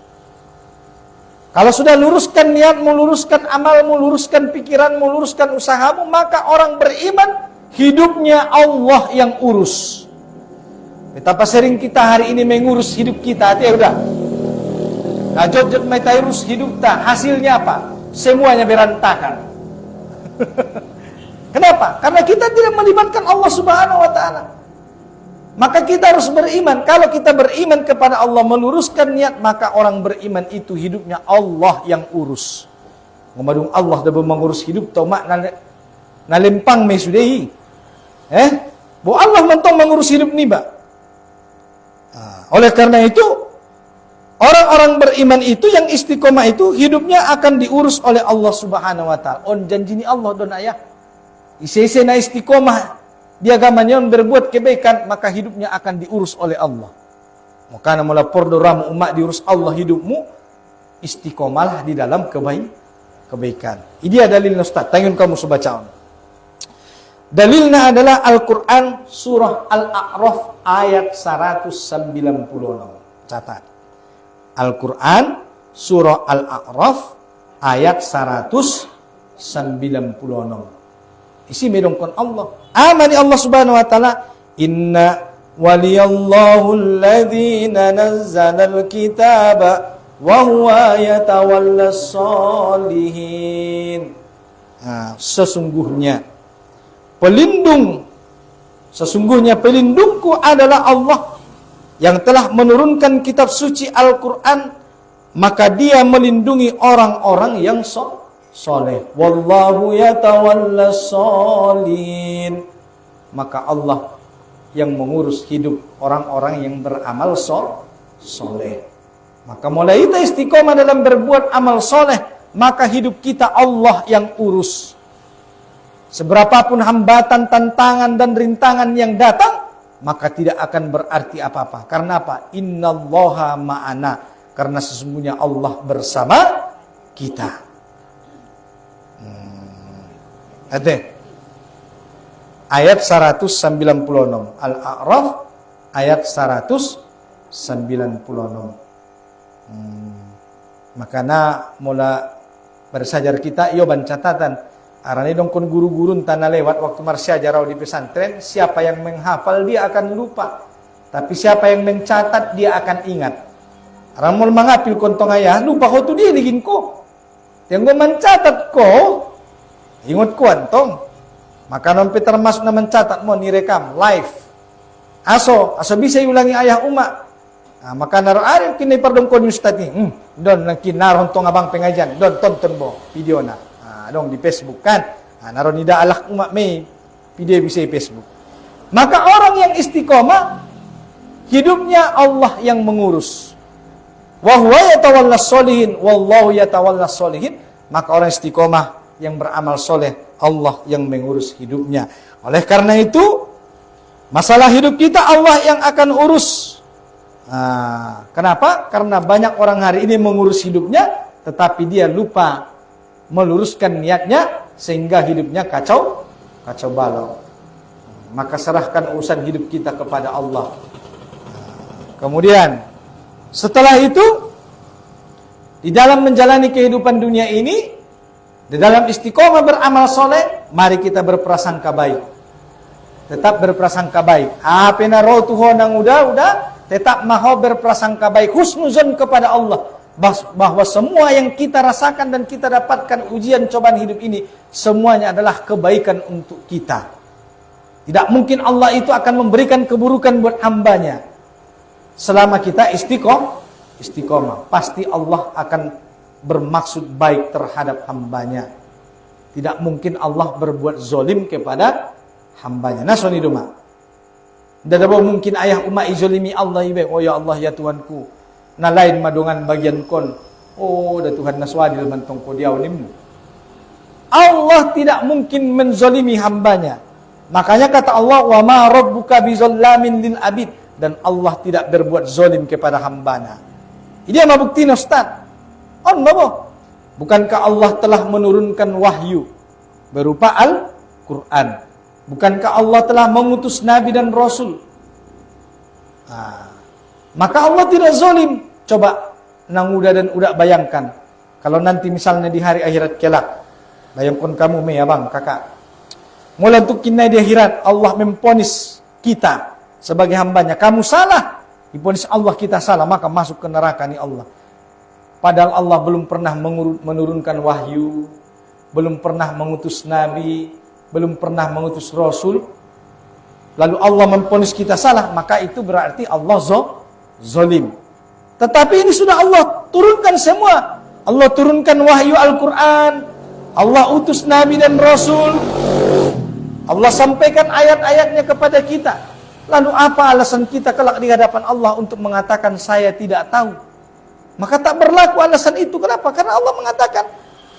Kalau sudah luruskan niatmu, luruskan amalmu, luruskan pikiranmu, luruskan usahamu, maka orang beriman hidupnya Allah yang urus. Betapa sering kita hari ini mengurus hidup kita, ya udah. Jod mai urus hidup ta, hasilnya apa? Semuanya berantakan. Kenapa? Karena kita tidak melibatkan Allah Subhanahu wa taala. Maka kita harus beriman. Kalau kita beriman kepada Allah, meluruskan niat, maka orang beriman itu hidupnya Allah yang urus. Ngomadung Allah dah mengurus hidup tau mak nalempang me sudehi. Bo Allah mentong mengurus hidup ni ba. Oleh karena itu orang-orang beriman itu yang istiqomah itu hidupnya akan diurus oleh Allah Subhanahu wa taala. On janji ni Allah don ayah. Isi-isi na istiqomah dia agamanya berbuat kebaikan, maka hidupnya akan diurus oleh Allah. Maka mula pordoramu umat diurus Allah hidupmu, istiqomahlah di dalam kebaikan. Ini adalah dalil Ustaz. Tanyun kamu sebacaon. Dalilnya adalah Al-Quran surah Al-A'raf ayat 196. Catat. Al-Quran surah Al-A'raf ayat 196. Isi medongkon Allah. Amani Allah Subhanahu wa taala, inna waliyallahu alladzi nazzala al-kitaba wa huwa yatawallas shalihin. Sesungguhnya pelindungku adalah Allah yang telah menurunkan kitab suci Al-Quran, maka dia melindungi orang-orang yang soleh. Wallahu yatawallas shalihin. Maka Allah yang mengurus hidup orang-orang yang beramal soleh. Maka mulai kita istiqomah dalam berbuat amal soleh, maka hidup kita Allah yang urus. Seberapapun hambatan, tantangan dan rintangan yang datang, maka tidak akan berarti apa-apa. Karena apa? Innallaha ma'ana. Karena sesungguhnya Allah bersama kita. Ayat 196. Al-A'raf ayat 196. Makanya mula bersajar kita iyo ban catatan. Arane dong kon guru-guru tanah lewat waktu marsiajarau di pesantren, siapa yang menghafal dia akan lupa. Tapi siapa yang mencatat dia akan ingat. Ramul mangapil kontong ayah, lupa ko tu dia ligin ko. Yang gue mencatat ko, ingat ko antong. Maka nampi termasuk na mencatat mo, nirekam, live. Aso bisa ulangi ayah umak. Nah, maka naroon kini pardong ko yung stat ni. Don nang kinaron tong abang pengajian, don tonton mo video na. Dong di Facebook kan. Naroon nida alak umak may video bisa di Facebook. Maka orang yang istiqomah hidupnya Allah yang mengurus. Wa huwa yatawallas sholihin wallahu yatawallas sholihin. Maka orang istiqomah yang beramal soleh, Allah yang mengurus hidupnya. Oleh karena itu, masalah hidup kita Allah yang akan urus. Kenapa? Karena banyak orang hari ini mengurus hidupnya, tetapi dia lupa meluruskan niatnya, sehingga hidupnya kacau balau. Maka serahkan urusan hidup kita kepada Allah. Kemudian, setelah itu, di dalam menjalani kehidupan dunia ini, di dalam istiqomah beramal soleh, mari kita berprasangka baik. Tetap berprasangka baik. Apa na roh tuho nang udah, tetap maho berprasangka baik, husnuzon kepada Allah. Bahwa semua yang kita rasakan dan kita dapatkan ujian cobaan hidup ini, semuanya adalah kebaikan untuk kita. Tidak mungkin Allah itu akan memberikan keburukan buat hambanya. Selama kita istiqomah, pasti Allah akan bermaksud baik terhadap hambanya. Tidak mungkin Allah berbuat zolim kepada hambanya. Nasoni duma. Tidak mungkin ayah umat izolimi Allah ibe. Oh ya Allah ya Tuhanku. Na lain madungan bagian kon. Oh da Tuhan naswadil mantong ko diaw nimmu. Allah tidak mungkin menzolimi hambanya. Makanya kata Allah, wa ma rabbuka bizallamin lil abid. Dan Allah tidak berbuat zolim kepada hambanya. Ini yang mabuktiin Ustaz. On babo. Bukankah Allah telah menurunkan wahyu berupa Al-Quran? Bukankah Allah telah mengutus Nabi dan Rasul? Maka Allah tidak zolim. Coba nang udah dan udah bayangkan. Kalau nanti misalnya di hari akhirat kelak. Bayangkan kamu ya bang, kakak. Mulai untuk kini di akhirat Allah memponis kita sebagai hambanya. Kamu salah. Diponis Allah kita salah. Maka masuk ke neraka ni Allah. Padahal Allah belum pernah menurunkan wahyu. Belum pernah mengutus Nabi. Belum pernah mengutus Rasul. Lalu Allah memponis kita salah. Maka itu berarti Allah zolim. Tetapi ini sudah Allah turunkan semua. Allah turunkan wahyu Al-Quran. Allah utus Nabi dan Rasul. Allah sampaikan ayat-ayatnya kepada kita. Lalu apa alasan kita kelak di hadapan Allah untuk mengatakan saya tidak tahu? Maka tak berlaku alasan itu. Kenapa? Karena Allah mengatakan.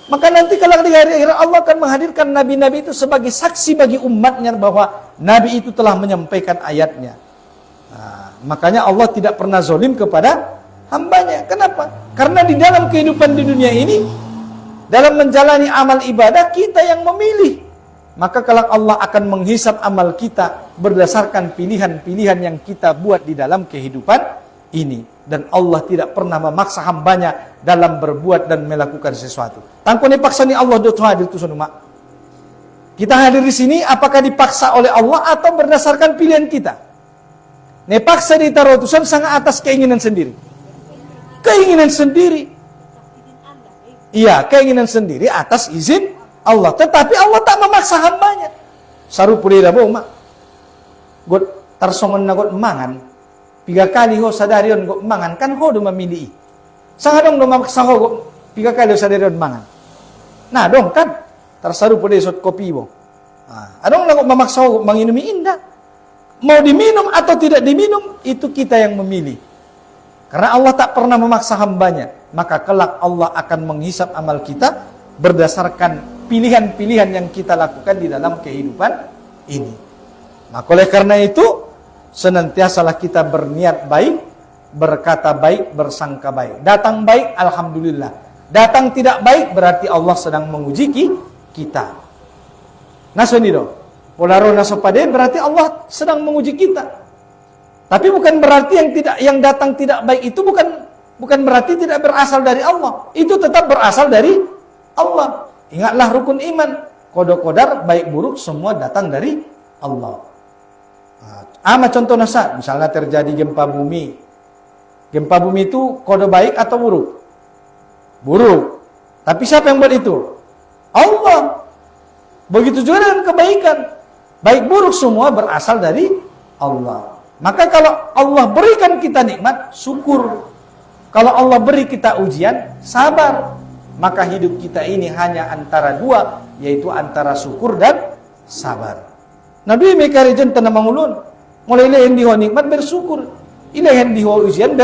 Maka nanti kelak di hari akhirat Allah akan menghadirkan Nabi-Nabi itu sebagai saksi bagi umatnya bahwa Nabi itu telah menyampaikan ayatnya. Makanya Allah tidak pernah zolim kepada hambanya. Kenapa? Karena di dalam kehidupan di dunia ini, dalam menjalani amal ibadah, kita yang memilih. Maka kelak Allah akan menghisap amal kita berdasarkan pilihan-pilihan yang kita buat di dalam kehidupan ini. Dan Allah tidak pernah memaksa hambanya dalam berbuat dan melakukan sesuatu. Tangko dipaksa ni Allah do hadir tu sunuma. Kita hadir di sini apakah dipaksa oleh Allah atau berdasarkan pilihan kita? Nepaksa ditaruh tusan sangat atas keinginan sendiri. Keinginan sendiri. Iya, keinginan sendiri atas izin Allah. Tetapi Allah tak memaksa hambanya. Saru pulih dah mak. God tarsongon na god mangan. 3 kali ho sadarion go mangan kan ho do mamili. Sangadong do mamaksa ho 3 kali ho sadarion mangan. Nah dong kan tarsaru pulih sot kopi bo. Adong lagu mamaksa ho manginumi indah. Mau diminum atau tidak diminum itu kita yang memilih. Karena Allah tak pernah memaksa hambanya. Maka kelak Allah akan menghisap amal kita berdasarkan pilihan-pilihan yang kita lakukan di dalam kehidupan ini. Maka oleh karena itu, senantiasalah kita berniat baik, berkata baik, bersangka baik. Datang baik, alhamdulillah. Datang tidak baik, berarti Allah sedang menguji kita. Nasonido, polaro nasopade, berarti Allah sedang menguji kita. Tapi bukan berarti yang datang tidak baik itu bukan berarti tidak berasal dari Allah. Itu tetap berasal dari Allah. Ingatlah rukun iman. Qada-qadar baik buruk semua datang dari Allah. Contoh nasa, misalnya terjadi gempa bumi. Gempa bumi itu qada baik atau buruk? Buruk. Tapi siapa yang buat itu? Allah. Begitu juga dengan kebaikan. Baik buruk semua berasal dari Allah. Maka kalau Allah berikan kita nikmat, syukur. Kalau Allah beri kita ujian, sabar. Maka hidup kita ini hanya antara dua, yaitu antara syukur dan sabar. Nabi mekarijan tanah mangulun. Mulai ilahin diho nikmat bersyukur. Ilahin diho ujian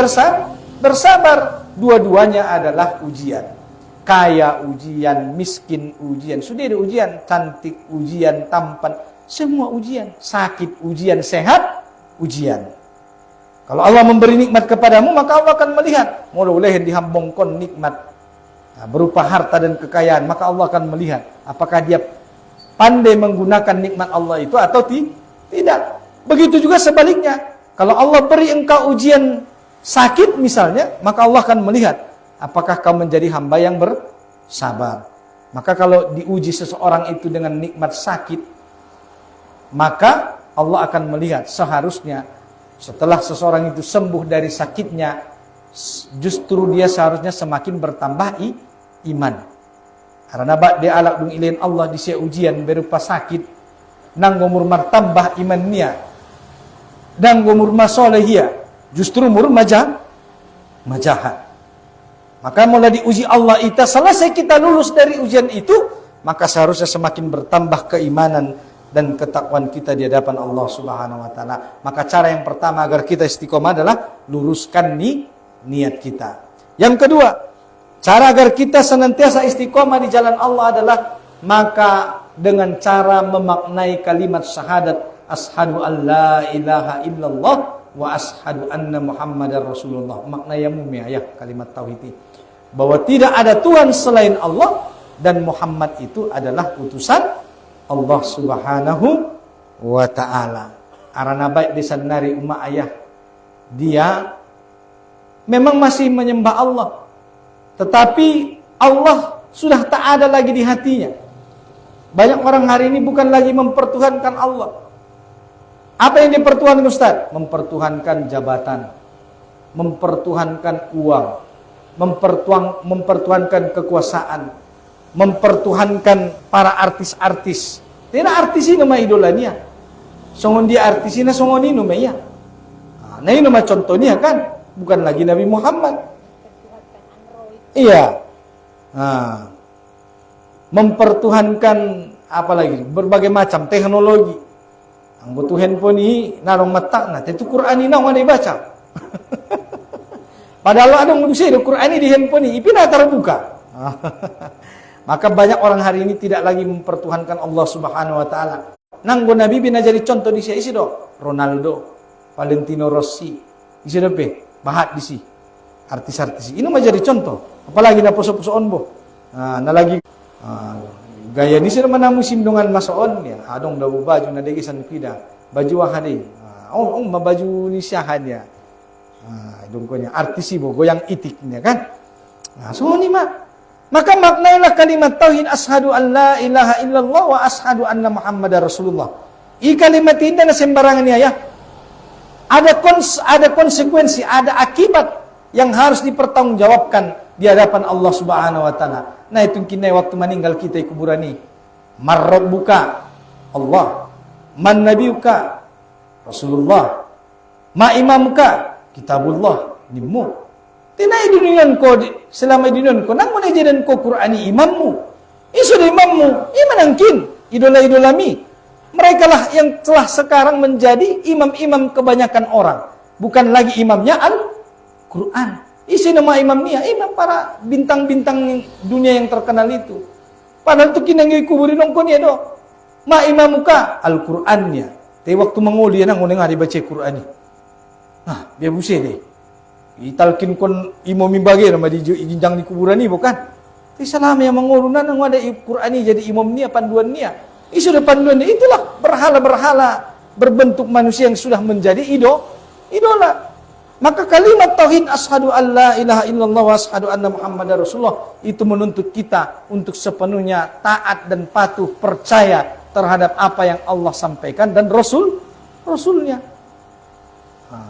bersabar. Dua-duanya adalah ujian. Kaya ujian, miskin ujian, sudah ada ujian, cantik ujian, tampan, semua ujian. Sakit ujian, sehat ujian. Kalau Allah memberi nikmat kepadamu, maka Allah akan melihat. Mulai dihambongkon nikmat berupa harta dan kekayaan, maka Allah akan melihat apakah dia pandai menggunakan nikmat Allah itu atau tidak. Begitu juga sebaliknya. Kalau Allah beri engkau ujian sakit misalnya, maka Allah akan melihat apakah kau menjadi hamba yang bersabar. Maka kalau diuji seseorang itu dengan nikmat sakit, maka Allah akan melihat seharusnya setelah seseorang itu sembuh dari sakitnya, justru dia seharusnya semakin bertambah iman. Karena dia alak dung ilain Allah di ujian berupa sakit, nang gomur martambah imannya, dan gomur masolehia, justru mur majahat. Maka mulai diuji Allah itu, selesai kita lulus dari ujian itu, maka seharusnya semakin bertambah keimanan dan ketakwaan kita di hadapan Allah Subhanahu wa taala. Maka cara yang pertama agar kita istiqomah adalah luruskan niat kita. Yang kedua, cara agar kita senantiasa istiqomah di jalan Allah adalah maka dengan cara memaknai kalimat syahadat asyhadu an la ilaha illallah wa asyhadu anna muhammadar rasulullah. Maknanya ya kalimat tauhid ini, bahwa tidak ada Tuhan selain Allah dan Muhammad itu adalah utusan Allah Subhanahu wa ta'ala. Arana baik disanari umat ayah, dia memang masih menyembah Allah, tetapi Allah sudah tak ada lagi di hatinya. Banyak orang hari ini bukan lagi mempertuhankan Allah. Apa yang dipertuhankan Ustaz? Mempertuhankan jabatan, mempertuhankan uang, mempertuhankan kekuasaan, mempertuhankan para artis-artis. Tidak artis ini nama idolanya. Songon dia artis ini songon ini nama ya. Nah ini nama contohnya kan, bukan lagi Nabi Muhammad. Iya. Nah, mempertuhankan apa lagi? Berbagai macam teknologi. Ang butuh handphone ini narong mata, nah itu Quran ini nawa dibaca. Padahal ada yang bisa Quran ini di handphone ini, ipina terbuka. Maka banyak orang hari ini tidak lagi mempertuhankan Allah Subhanahu wa taala. Nanggo Nabi bina jadi contoh di sini do. Ronaldo, Valentino Rossi, isi dope, bahat di sini. Artis-artis ini mah jadi contoh. Apalagi na poso-posoon bo. Na lagi gaya ni sila mana musim dengan masoon ya. Adong daw baju na degisan kida. Baju ahade. Mabaju ni syahan ya. Idong ko niya artis bo goyang itiknya kan. So ni maka maknailah kalimat tauhid asyhadu an la ilaha illallah wa asyhadu anna muhammadar rasulullah. I kalimat ini na sembarangan ya. Ada konsekuensi, ada akibat yang harus dipertanggungjawabkan di hadapan Allah Subhanahu wa taala. Nah itu kinai waktu meninggal kita di kuburan ini. Marrabbuka Allah, man nabiyuka Rasulullah, ma imamuka kitabullah nimmu. Tinai dunian ko selama dunian ko nang mana jadan ko Qur'ani imammu. Isu imammu, imanangkin idola-idolami. Mereka lah yang telah sekarang menjadi imam-imam kebanyakan orang. Bukan lagi imamnya Al-Quran. Isi nama imamnya, imam para bintang-bintang dunia yang terkenal itu. Padahal itu kinangi kuburin nongkonnya do. Ma imamuka Al-Qurannya. Tapi waktu menguli nang uneng ada baca Quran ni. Nah, biar busih deh. Italkin kon imam bagi nama di jinjang di kuburan ni bukan. Tapi selama yang mengulu nang ada Quran ni jadi imam ni panduan ni. Isu panduan ni itulah berhala-berhala berbentuk manusia yang sudah menjadi idola. Maka kalimat tauhid asyhadu alla ilaha illallah wa asyhadu anna muhammadar rasulullah itu menuntut kita untuk sepenuhnya taat dan patuh percaya terhadap apa yang Allah sampaikan dan Rasulnya.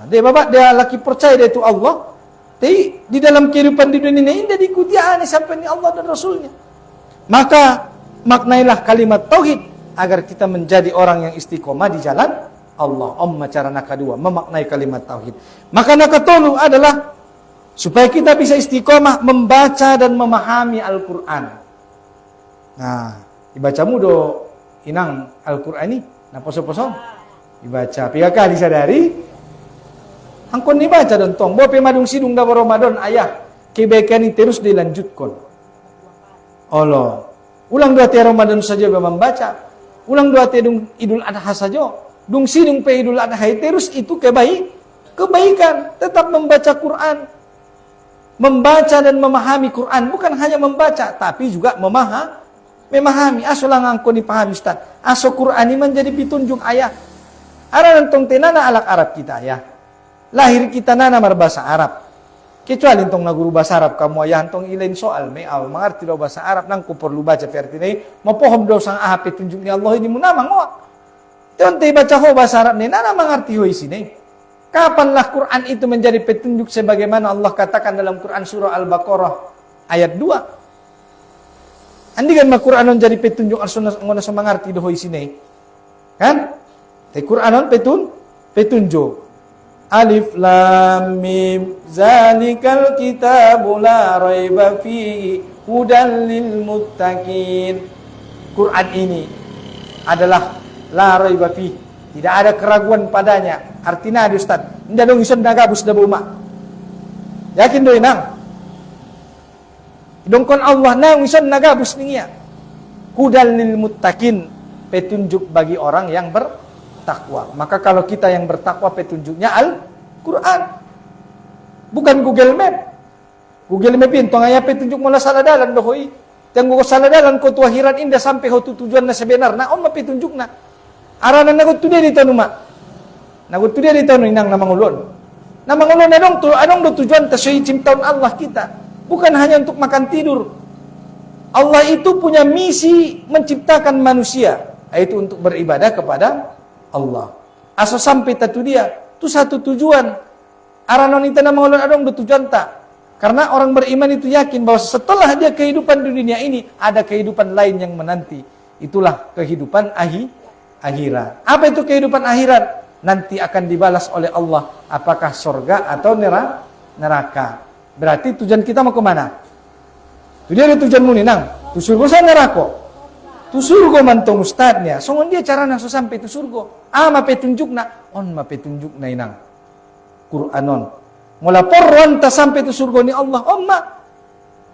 Dia bapak dia laki percaya dia itu Allah. Tapi di dalam kehidupan di dunia ini dia diikuti aneh sampai ni Allah dan Rasulnya. Maka maknailah kalimat tauhid agar kita menjadi orang yang istiqomah di jalan Allah. Cara nak kedua memaknai kalimat tauhid. Maka nak ketolu adalah supaya kita bisa istiqomah membaca dan memahami Al-Quran. Nah, dibacamu do inang Al-Quran ni, na poso-poso dibaca. 3 kali sadari. Angkon ni baca dan tong. Bope madung sidung da Ramadan ayah kebaikan ini terus dilanjutkan. Allah. Ulang 2 tiap Ramadan saja membaca. Ulang 2 tiap Idul Adha saja. Dung sidung pe Idul Adha terus itu kebaikan. Tetap membaca Quran. Membaca dan memahami Quran. Bukan hanya membaca, tapi juga memahami. Aso lang angko ni pahami Ustaz. Aso Quran ini menjadi pitunjuk ayah. Ara nantong tenana alak Arab kita ya. Lahir kita nana berbahasa Arab. Kecuali entong na guru bahasa Arab kamu ayah entong ilain soal may aw mengerti daw bahasa Arab nang ko perlu baca perti ni mapohom daw sang aha petunjuk ni Allah ini munamang wa. Tonte baca ho bahasa Arab ni nana mengerti ho isini. Kapanlah Quran itu menjadi petunjuk sebagaimana Allah katakan dalam Quran surah Al-Baqarah ayat 2. Andikan ma Quran jadi petunjuk arsunna ngono mengerti do ho isini. Kan? Te Quran petunjuk. Alif lam mim zalikal kitabu la raiba fihi hudan lil muttaqin. Quran ini adalah la raiba fihi, tidak ada keraguan padanya. Artinya ada Ustaz, nda dong ison nagabus da buma. Yakin do inang? Dongkon Allah nang ison nagabus ningia. Hudan lil muttaqin, petunjuk bagi orang yang takwa. Maka kalau kita yang bertakwa petunjuknya Al-Quran. Bukan Google Map. Google Map itu ngaya petunjuk mula salah dalan dohoi. Tengok salah dalan ko tuahiran indah sampai ho tujuan na sebenarnya on petunjuk na. Aranan nagot tu dia di tanu mak. Nagot tu dia di tanu inang na mangulon. Na mangulon anong do tujuan ta syai ciptaan Allah kita. Bukan hanya untuk makan tidur. Allah itu punya misi menciptakan manusia, yaitu untuk beribadah kepada Allah. Aso sampai tatu dia, tu satu tujuan. Aranon itu nama ulun adong tujuan tak. Karena orang beriman itu yakin bahwa setelah dia kehidupan di dunia ini ada kehidupan lain yang menanti. Itulah kehidupan akhirat. Apa itu kehidupan akhirat? Nanti akan dibalas oleh Allah apakah surga atau neraka. Berarti tujuan kita mau ke mana? Tu dia ada tujuanmu nih nang. Tu surga sana neraka. Tu surga mantong ustadnya. Songon dia cara naso sampai tu surga. Ma petunjuk na. On ma petunjuk na inang. Quranon. Mula porwan ta sampai tu surga ni Allah. Ma.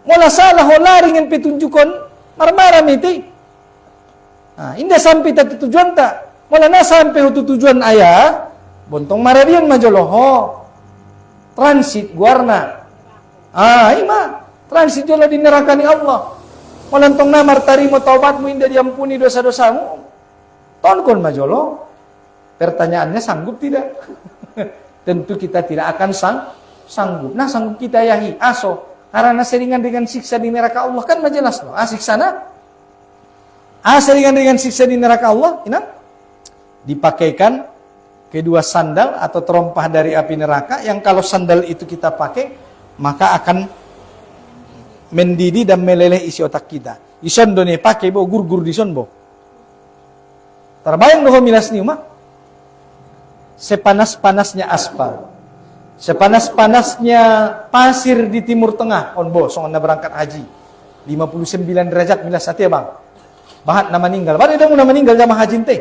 Mula salah ho laringan petunjukon. Marmara miti. Indah sampai ta tujuan ta. Mula na sampai tu tujuan ayah. Bontong maradian majoloho. Transit guarna. Ima. Transit jolo di neraka ni Allah. Malantong namar tarimo taubatmu indah diampuni dosa-dosamu. Tonkon majolo. Pertanyaannya sanggup tidak? Tentu kita tidak akan sanggup. Nah sanggup kita yahi. Aso. Karena seringan dengan siksa di neraka Allah. Kan majelas loh. Siksa na. Seringan dengan siksa di neraka Allah. Inang. Dipakaikan kedua sandal atau terompah dari api neraka. Yang kalau sandal itu kita pakai. Maka akan mendidih dan meleleh isi otak kita. Ison do ne pakai bo gur-gur di son bo. Terbayang doh milas ni mak. Sepanas-panasnya aspal. Sepanas-panasnya pasir di Timur Tengah. On bo songon na berangkat haji. 59 derajat milas satia bang. Bahat na meninggal. Bahat ida na meninggal jamaah haji teh.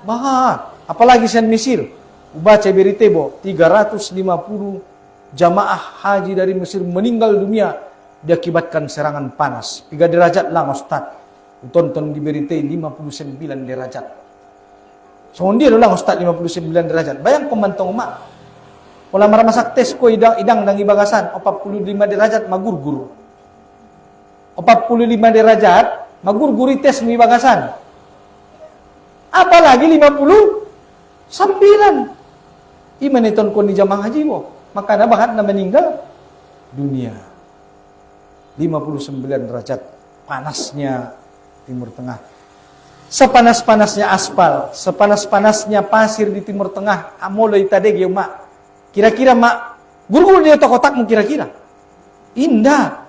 Bahat. Apalagi sen Mesir. Ubaca berite bo 350 jamaah haji dari Mesir meninggal dunia diakibatkan serangan panas. 3 derajat lah Ustaz. Tonton di berita 59 derajat. So dia ulang Ustaz 59 derajat. Bayang pemantong mak. Ulah maramasak tes ko idang nang ibagasan 45 derajat magurgur. 45 derajat magurguri tes mi bagasan. Apalagi 59. Imaniton ko ni jamaah haji mo. Maka na bahat na meninggal dunia. 59 derajat panasnya Timur Tengah. Sepanas-panasnya aspal, sepanas-panasnya pasir di Timur Tengah, amoloi tadeg yo mak. Kira-kira mak gurgur dia kotakmu kira-kira. Indah.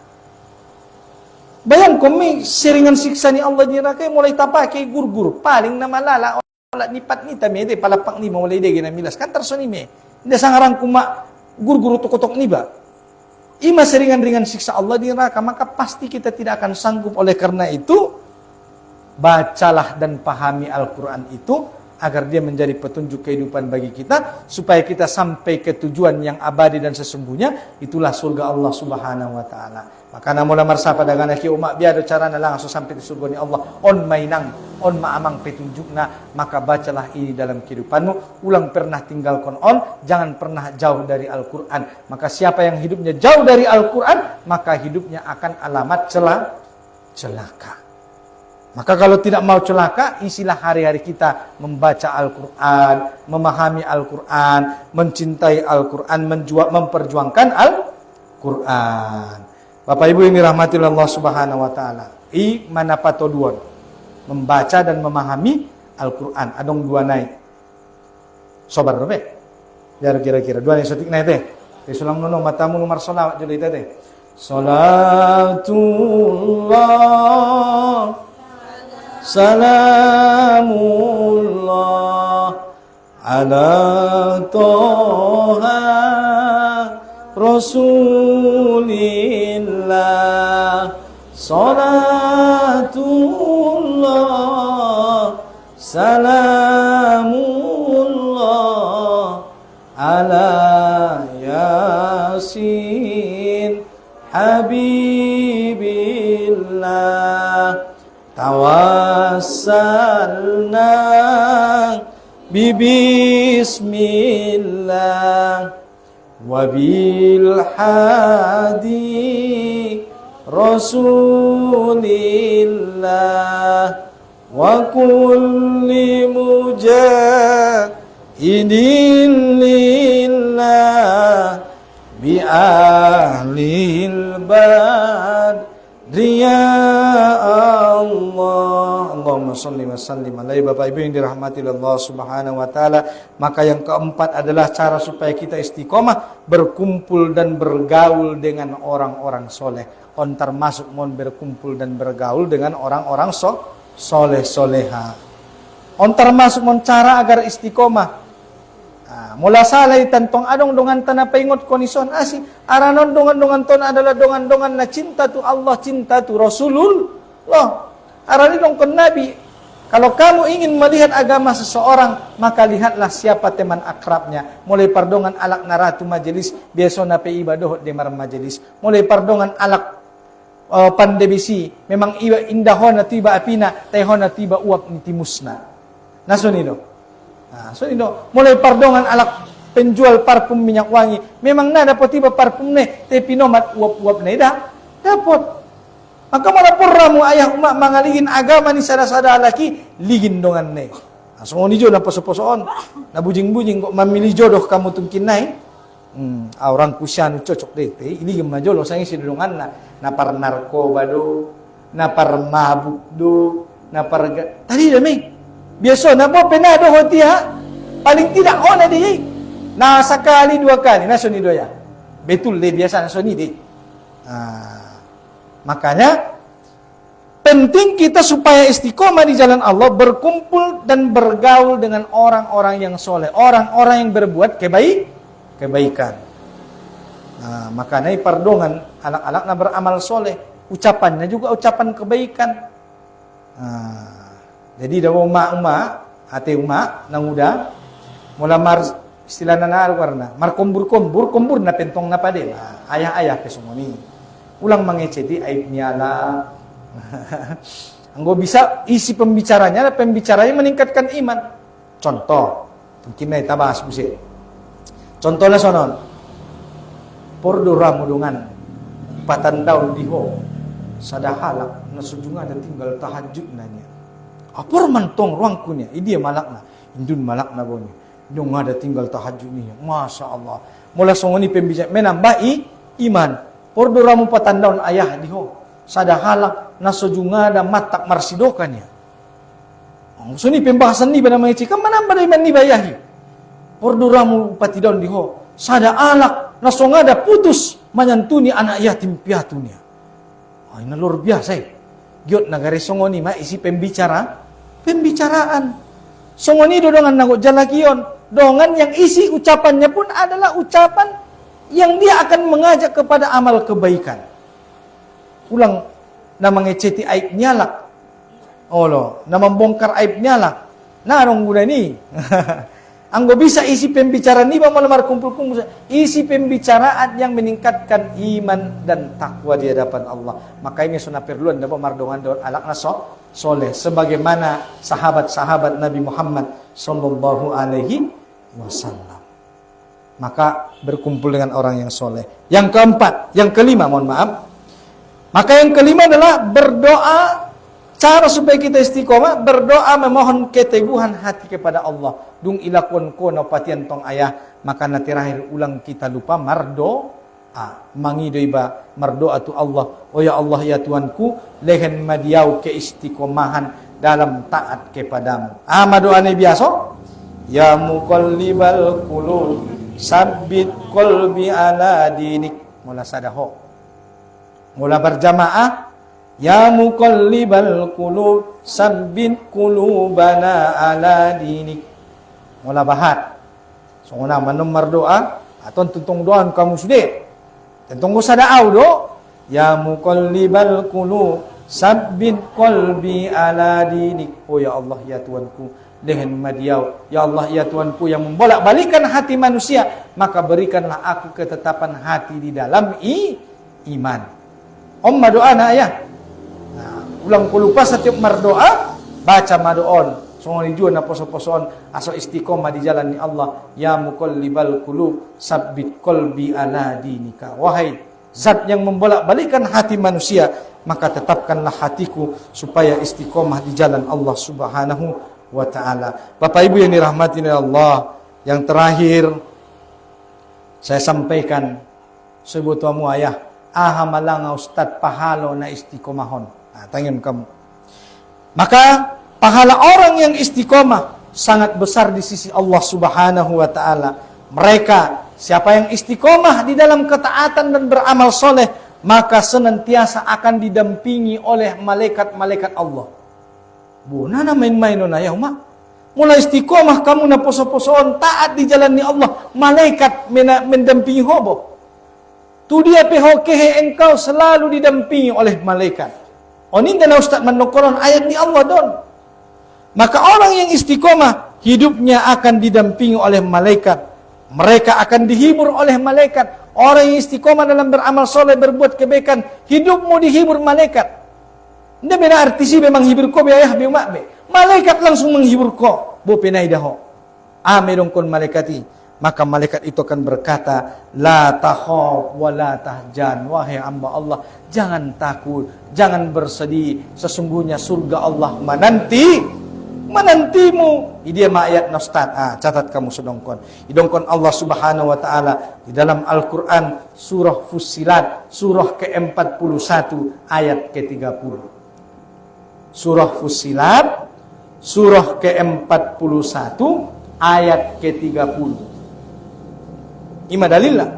Bayang kami seringan siksa ni Allah ni rakai mulai tapake gurgur. Paling na malala olat nipat ni tami ede palapak ni mulai dege na milas. Kan tersoni me. Indah sangarang kuma gurgur kotok ni ba. Ima seringan-ringan siksa Allah di neraka, maka pasti kita tidak akan sanggup. Oleh karena itu, bacalah dan pahami Al-Quran itu agar dia menjadi petunjuk kehidupan bagi kita, supaya kita sampai ke tujuan yang abadi dan sesungguhnya, itulah surga Allah Subhanahu wa Ta'ala. Maka namun lamar sapa dengan aki umak biado carana langsung sampai ke surga ni Allah. On mainang, on maamang petunjukna, maka bacalah ini dalam kehidupanmu. Ulang pernah tinggalkan on, jangan pernah jauh dari Al-Quran. Maka siapa yang hidupnya jauh dari Al-Quran, maka hidupnya akan alamat celaka. Maka kalau tidak mau celaka, isilah hari-hari kita membaca Al-Quran, memahami Al-Quran, mencintai Al-Quran, memperjuangkan Al-Quran. Bapak Ibu yang dirahmati oleh Allah Subhanahu wa Ta'ala. I mana patoduan membaca dan memahami Al-Quran. Adong dua naik. Sobar dobe. Biar kira-kira dua naik sotik naik teh. Sulam nunung matamu nomor solawat jadi teh. Salatullah Salamullah ala toha Rasulillah. Salatullah Salamullah ala Yasin Habibillah. Tawassalna bibismillah wabil hadi Rasulillah wa kulli mujahidin lillah bi ahlil badri ya Allah. Allahumma shalli wa sallim alaihi. Bapak Ibu yang dirahmati Allah Subhanahu wa Ta'ala, maka yang keempat adalah cara supaya kita istiqomah, berkumpul dan bergaul dengan orang-orang soleh. On termasuk mon berkumpul dan bergaul dengan orang-orang soleh-soleha. On termasuk mon cara agar istiqomah. Mula salay tantong adong dongan tanah paingot konison asi aranon dongan-dongan ton adalah dongan-dongan na cinta tu Allah, cinta tu Rasulullah. Arani dong kon Nabi. Kalau kamu ingin melihat agama seseorang, maka lihatlah siapa teman akrabnya. Mulai pardongan alak naratu majelis, biasa na pe ibadah demar majelis. Mulai pardongan alak pandebisi, memang iba indahon na tiba apina, tehon na tiba uap ni timusna. Nasunido. So ino, mulai pardongan alak penjual parfum minyak wangi. Memang na dapat tiba parfum ne, te pinomat uap-uap na ida. Dapat. Maka malapurra mo ayah umak mangaligin agama ni sada-sada laki, ligin dongan ne. So ni jo na poso-posoon, na bujing-bujing kok mamili jodoh kamu tungkin nai. Orang kusyanu cocok deh, iligin majolo sangi si dongan na par narkoba do, na par mabuk do, na par tadi demi. Biasa na po penado hoti ha. Paling tidak na di. Na sekali dua kali na soni doya. Betul deh biasa na soni deh. Makanya penting kita supaya istiqomah di jalan Allah, berkumpul dan bergaul dengan orang-orang yang soleh, orang-orang yang berbuat kebaikan. Makanya pardongan anak-anak beramal soleh, ucapannya juga ucapan kebaikan. Jadi daw uma ate uma nang uda mula mar istilah na warna mar kumbur na pentong na pade ayah-ayah kesumoni ulang mangeceti aib nyala. Anggo bisa isi pembicaranya meningkatkan iman. Contoh, mungkin kita bahas musik. Contohnya sonon, pordora mudungan, patandaw diho, sadahalak, nasujunga ada tinggal tahajud nanya. Apor mantong ruang kunya, dia malakna, indun malakna boni, dong ada tinggal tahajud nih, masya Allah. Mula songoni pembicara, menambah iman, pordora mu patandaw ayah diho, sadahalak, nasujunga ada matak marsidokannya. So ni pembahasan ni pada mga chika manamba iman ni bayahi. Porduramu patidon diho. Sada alak na songada putus manyantuni anak yatim piatu niya. Ay na luar biasa eh. Gyot nagari songoni isi pembicaraan. Songoni dodongan nago jalakion. Dongan yang isi ucapannya pun adalah ucapan yang dia akan mengajak kepada amal kebaikan. Ulang na mangeceti aib nyalak. Olo, na membongkar aibnya lah. Narong guna ni. Anggo bisa isi pembicaraan ni ba malamar kumpul-kumpul. Isi pembicaraan yang meningkatkan iman dan takwa di hadapan Allah. Makanya sunah perluan dapat mardongan doon alak na soleh. Sebagaimana sahabat-sahabat Nabi Muhammad sallallahu alaihi wasallam. Maka berkumpul dengan orang yang soleh. Yang keempat, yang kelima, mohon maaf. Maka yang kelima adalah berdoa. Cara supaya kita istiqomah, berdoa memohon keteguhan hati kepada Allah. Dung ilakon ko na patian tong ayah, maka na terakhir ulang kita lupa mardoa. Mangido iba mardoa tu Allah. Oh ya Allah ya Tuhanku, lehen madiau keistiqomahan dalam taat kepadamu. Madoa ni biasa. Ya muqallibal qulub, sabbit qalbi ala dinik. Mula sadaho. Mula berjamaah. Ya muqallibal qulub, sabbit qulubana ala dinik. Mula bahat. So una manom mardoa, aton tuntong doan kamu sudah. Tuntong ko sa daaw do. Ya muqallibal qulub, sabbit qalbi ala dinik. Oh ya Allah ya Tuhanku, dengan madiau. Ya Allah ya Tuhanku yang membolak-balikan hati manusia, maka berikanlah aku ketetapan hati di dalam iman. Omma doa na ayah. Ulang ko lupa setiap mardoa, baca madoon. Sungguh jual na poso-posoon, aso istiqomah di jalan ni Allah. Ya muqallibal qulub, sabbit qalbi ala dinika. Wahai zat yang membolak-balikan hati manusia, maka tetapkanlah hatiku supaya istiqomah di jalan Allah Subhanahu wa ta'ala. Bapak Ibu yang dirahmati oleh Allah, yang terakhir saya sampaikan sebutuamu ayah, malang ustad pahalo na istiqomahon. Tangin kamu. Maka pahala orang yang istiqomah sangat besar di sisi Allah Subhanahu wa ta'ala. Mereka, siapa yang istiqomah di dalam ketaatan dan beramal soleh, maka senantiasa akan didampingi oleh malaikat-malaikat Allah. Buna na main-main na yaw mak. Mula istiqomah kamu na poso-posoon, taat di jalan ni Allah, malaikat mendampingi hobo. Tu dia pehokehe engkau selalu didampingi oleh malaikat. Oninda na Ustaz manokoron ayat ni Allah don. Maka orang yang istiqomah, hidupnya akan didampingi oleh malaikat. Mereka akan dihibur oleh malaikat. Orang yang istiqomah dalam beramal soleh, berbuat kebaikan, hidupmu dihibur malaikat. Hindi bina artisi memang hibur ko, biayah biumak be. Malaikat langsung menghibur ko. Bu pinay daho. Merong kon malaikati. Maka malaikat itu akan berkata, la takhaf wa la tahjan. Wahai hamba Allah, jangan takut, jangan bersedih. Sesungguhnya surga Allah menantimu. Ini ayat Ustaz. Catat kamu sedongkon. Idongkon Allah Subhanahu wa taala di dalam Al-Qur'an surah Fussilat, surah ke-41 ayat ke-30. Surah Fussilat, surah ke-41 ayat ke-30. Ima dalillah.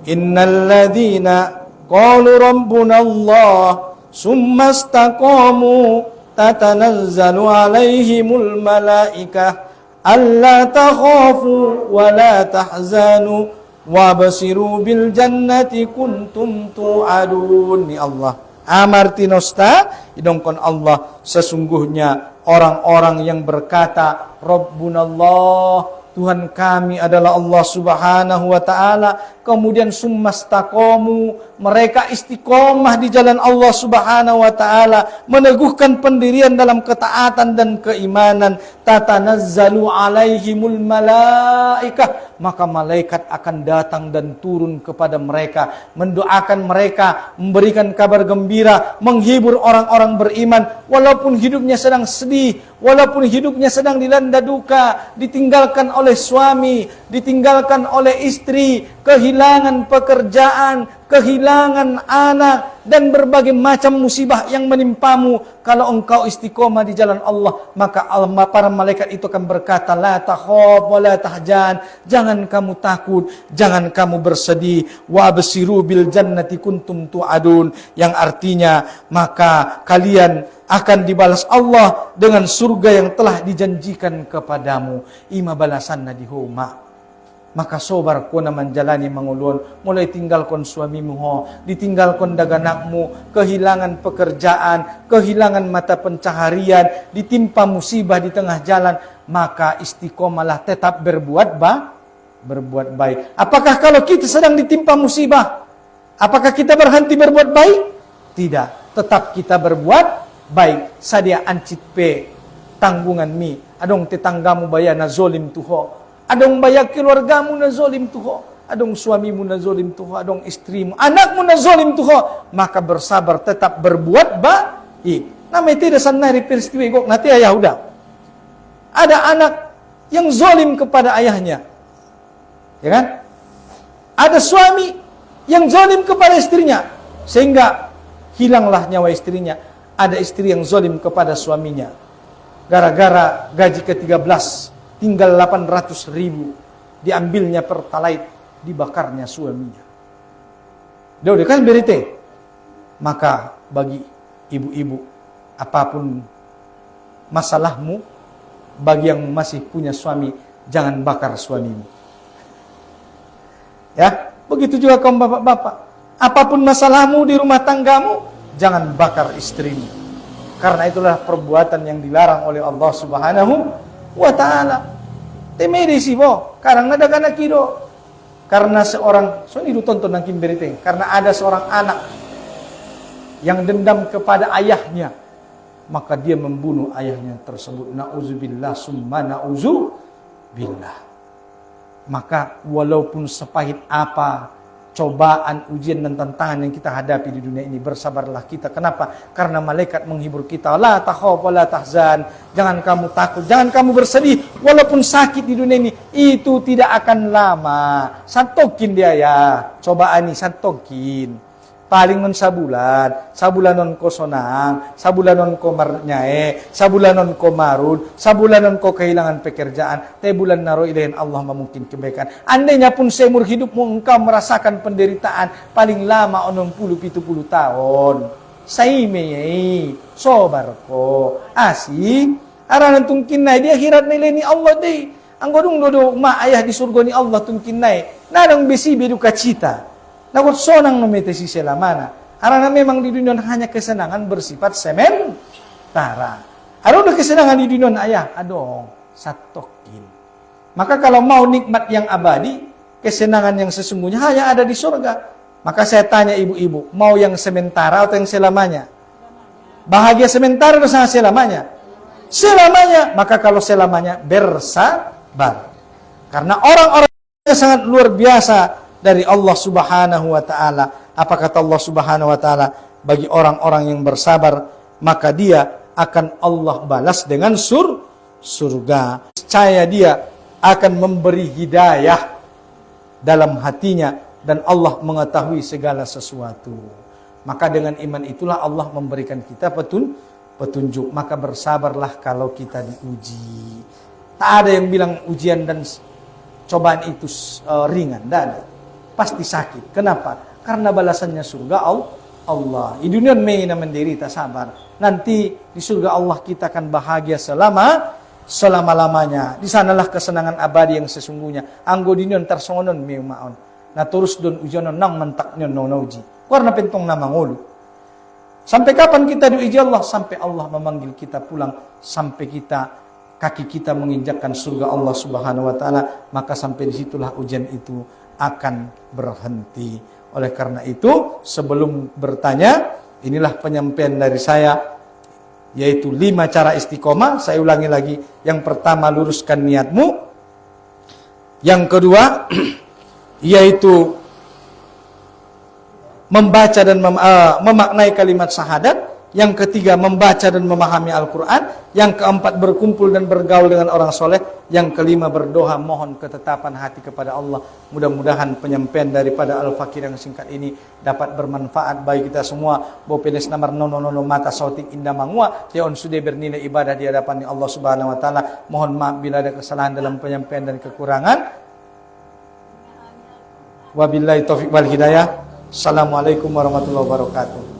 Innal ladzina qalu rabbuna Allah summa istaqamu tatanazzalu alaihimul malaikah alla takhafu wa la tahzanu wabsiru bil jannati kuntum tu'adun. Ni Allah amartinosta idongkon Allah, sesungguhnya orang-orang yang berkata Rabbunallah, Tuhan kami adalah Allah Subhanahu wa taala. Kemudian summastaqamu, mereka istiqomah di jalan Allah Subhanahu wa taala, meneguhkan pendirian dalam ketaatan dan keimanan. Tatanazzalu alaihimul malaikah, maka malaikat akan datang dan turun kepada mereka, mendoakan mereka, memberikan kabar gembira, menghibur orang-orang beriman walaupun hidupnya sedang sedih, walaupun hidupnya sedang dilanda duka, ditinggalkan oleh suami, ditinggalkan oleh istri, kehilangan pekerjaan, kehilangan anak, dan berbagai macam musibah yang menimpamu. Kalau engkau istiqomah di jalan Allah, maka para malaikat itu akan berkata, la takhaf wa la tahzan, jangan kamu takut, jangan kamu bersedih, wa absiru bil jannati kuntum tu'adun, yang artinya maka kalian akan dibalas Allah dengan surga yang telah dijanjikan kepadamu. Ima balasan na dihoma. Maka sobar ko na menjalani mangulon, mulai tinggalkan suamimu ho, ditinggalkan daganakmu, kehilangan pekerjaan, kehilangan mata pencaharian, ditimpa musibah di tengah jalan, maka istiqomalah tetap berbuat baik. Apakah kalau kita sedang ditimpa musibah, apakah kita berhenti berbuat baik? Tidak, tetap kita berbuat baik. Sadia ancit pe tanggungan mi, adong tetanggamu bayana zolim tuho, adong bayak keluargamu na zolim tuho, adong suamimu na zolim tuho, adong istrimu, anakmu na zolim tuho, maka bersabar tetap berbuat baik. Namanya tidak sanari peristiwa kok nanti ayah udah. Ada anak yang zolim kepada ayahnya, ya kan? Ada suami yang zolim kepada istrinya, sehingga hilanglah nyawa istrinya. Ada istri yang zolim kepada suaminya, gara-gara gaji ke-13 tinggal 800.000, diambilnya pertalite, dibakarnya suaminya. Udah kan berite. Maka bagi ibu-ibu, apapun masalahmu, bagi yang masih punya suami, jangan bakar suamimu. Ya, begitu juga kaum bapak-bapak. Apapun masalahmu di rumah tanggamu, jangan bakar istrimu. Karena itulah perbuatan yang dilarang oleh Allah Subhanahu wa ta'ala. Temede si bo, karang nadagana kido. Karena seorang, so ini tonton nang kimberite, karena ada seorang anak yang dendam kepada ayahnya, maka dia membunuh ayahnya tersebut. Na'udzubillah summa na'udzubillah. Maka walaupun sepahit apa cobaan, ujian dan tantangan yang kita hadapi di dunia ini, bersabarlah kita. Kenapa? Karena malaikat menghibur kita. La takhaf wa la tahzan. Jangan kamu takut, jangan kamu bersedih. Walaupun sakit di dunia ini, itu tidak akan lama. Santokin dia ya. Cobaan ini santokin. Paling non sabulanon ko sonang, sabulanon ko marnyae, sabulanon ko marud, sabulanon ko kehilangan pekerjaan, bulan naro ilahin Allah memungkin kebaikan. Andainya pun seumur hidupmu engkau merasakan penderitaan, paling lama 60-70 tahun. Saimei, sobar ko, asih, aranan tungkin na, dia akhirat nilai ni Allah deh. Anggodong dodo ma ayah di surga ni Allah tungkin na, nadang besi beduka cita. Nakot sonang nomete si selamana. Karena memang di dunia hanya kesenangan bersifat sementara. Ada kesenangan di dunia ayah, adong satokin. Maka kalau mau nikmat yang abadi, kesenangan yang sesungguhnya hanya ada di surga. Maka saya tanya ibu-ibu, mau yang sementara atau yang selamanya? Bahagia sementara atau selamanya? Selamanya. Maka kalau selamanya bersabar. Karena orang-orang yang sangat luar biasa dari Allah Subhanahu wa ta'ala. Apa kata Allah Subhanahu wa ta'ala? Bagi orang-orang yang bersabar, maka dia akan Allah balas dengan surga. Percaya dia akan memberi hidayah dalam hatinya, dan Allah mengetahui segala sesuatu. Maka dengan iman itulah Allah memberikan kita petunjuk. Maka bersabarlah kalau kita diuji. Tak ada yang bilang ujian dan cobaan itu ringan, tidak ada. Pasti sakit. Kenapa? Karena balasannya surga Allah. Di dunia meina menderita, sabar. Nanti di surga Allah kita akan bahagia selama-lamanya. Di sanalah kesenangan abadi yang sesungguhnya. Anggo dinion tarsongonon meumaon. Na terus don ujianon nang mentaknyon nauji. Karena pentong na mangulu. Sampai kapan kita diuji Allah? Sampai Allah memanggil kita pulang. Sampai kita kaki kita menginjakkan surga Allah Subhanahu wa taala, maka sampai disitulah ujian itu akan berhenti. Oleh karena itu, sebelum bertanya, inilah penyampaian dari saya, yaitu 5 cara istiqomah. Saya ulangi lagi. Yang pertama, luruskan niatmu. Yang kedua, yaitu membaca dan memaknai kalimat syahadat. Yang ketiga, membaca dan memahami Al-Quran. Yang keempat, berkumpul dan bergaul dengan orang soleh. Yang kelima, berdoa mohon ketetapan hati kepada Allah. Mudah-mudahan penyampaian daripada Al-Fakir yang singkat ini dapat bermanfaat bagi kita semua. Bopenes namar nono mata sautik indah mangua. Tiaon sudah bernilai ibadah di hadapan Allah Subhanahu wa taala. Mohon maaf bila ada kesalahan dalam penyampaian dan kekurangan. Wabillahi taufiq wal hidayah. Assalamualaikum warahmatullahi wabarakatuh.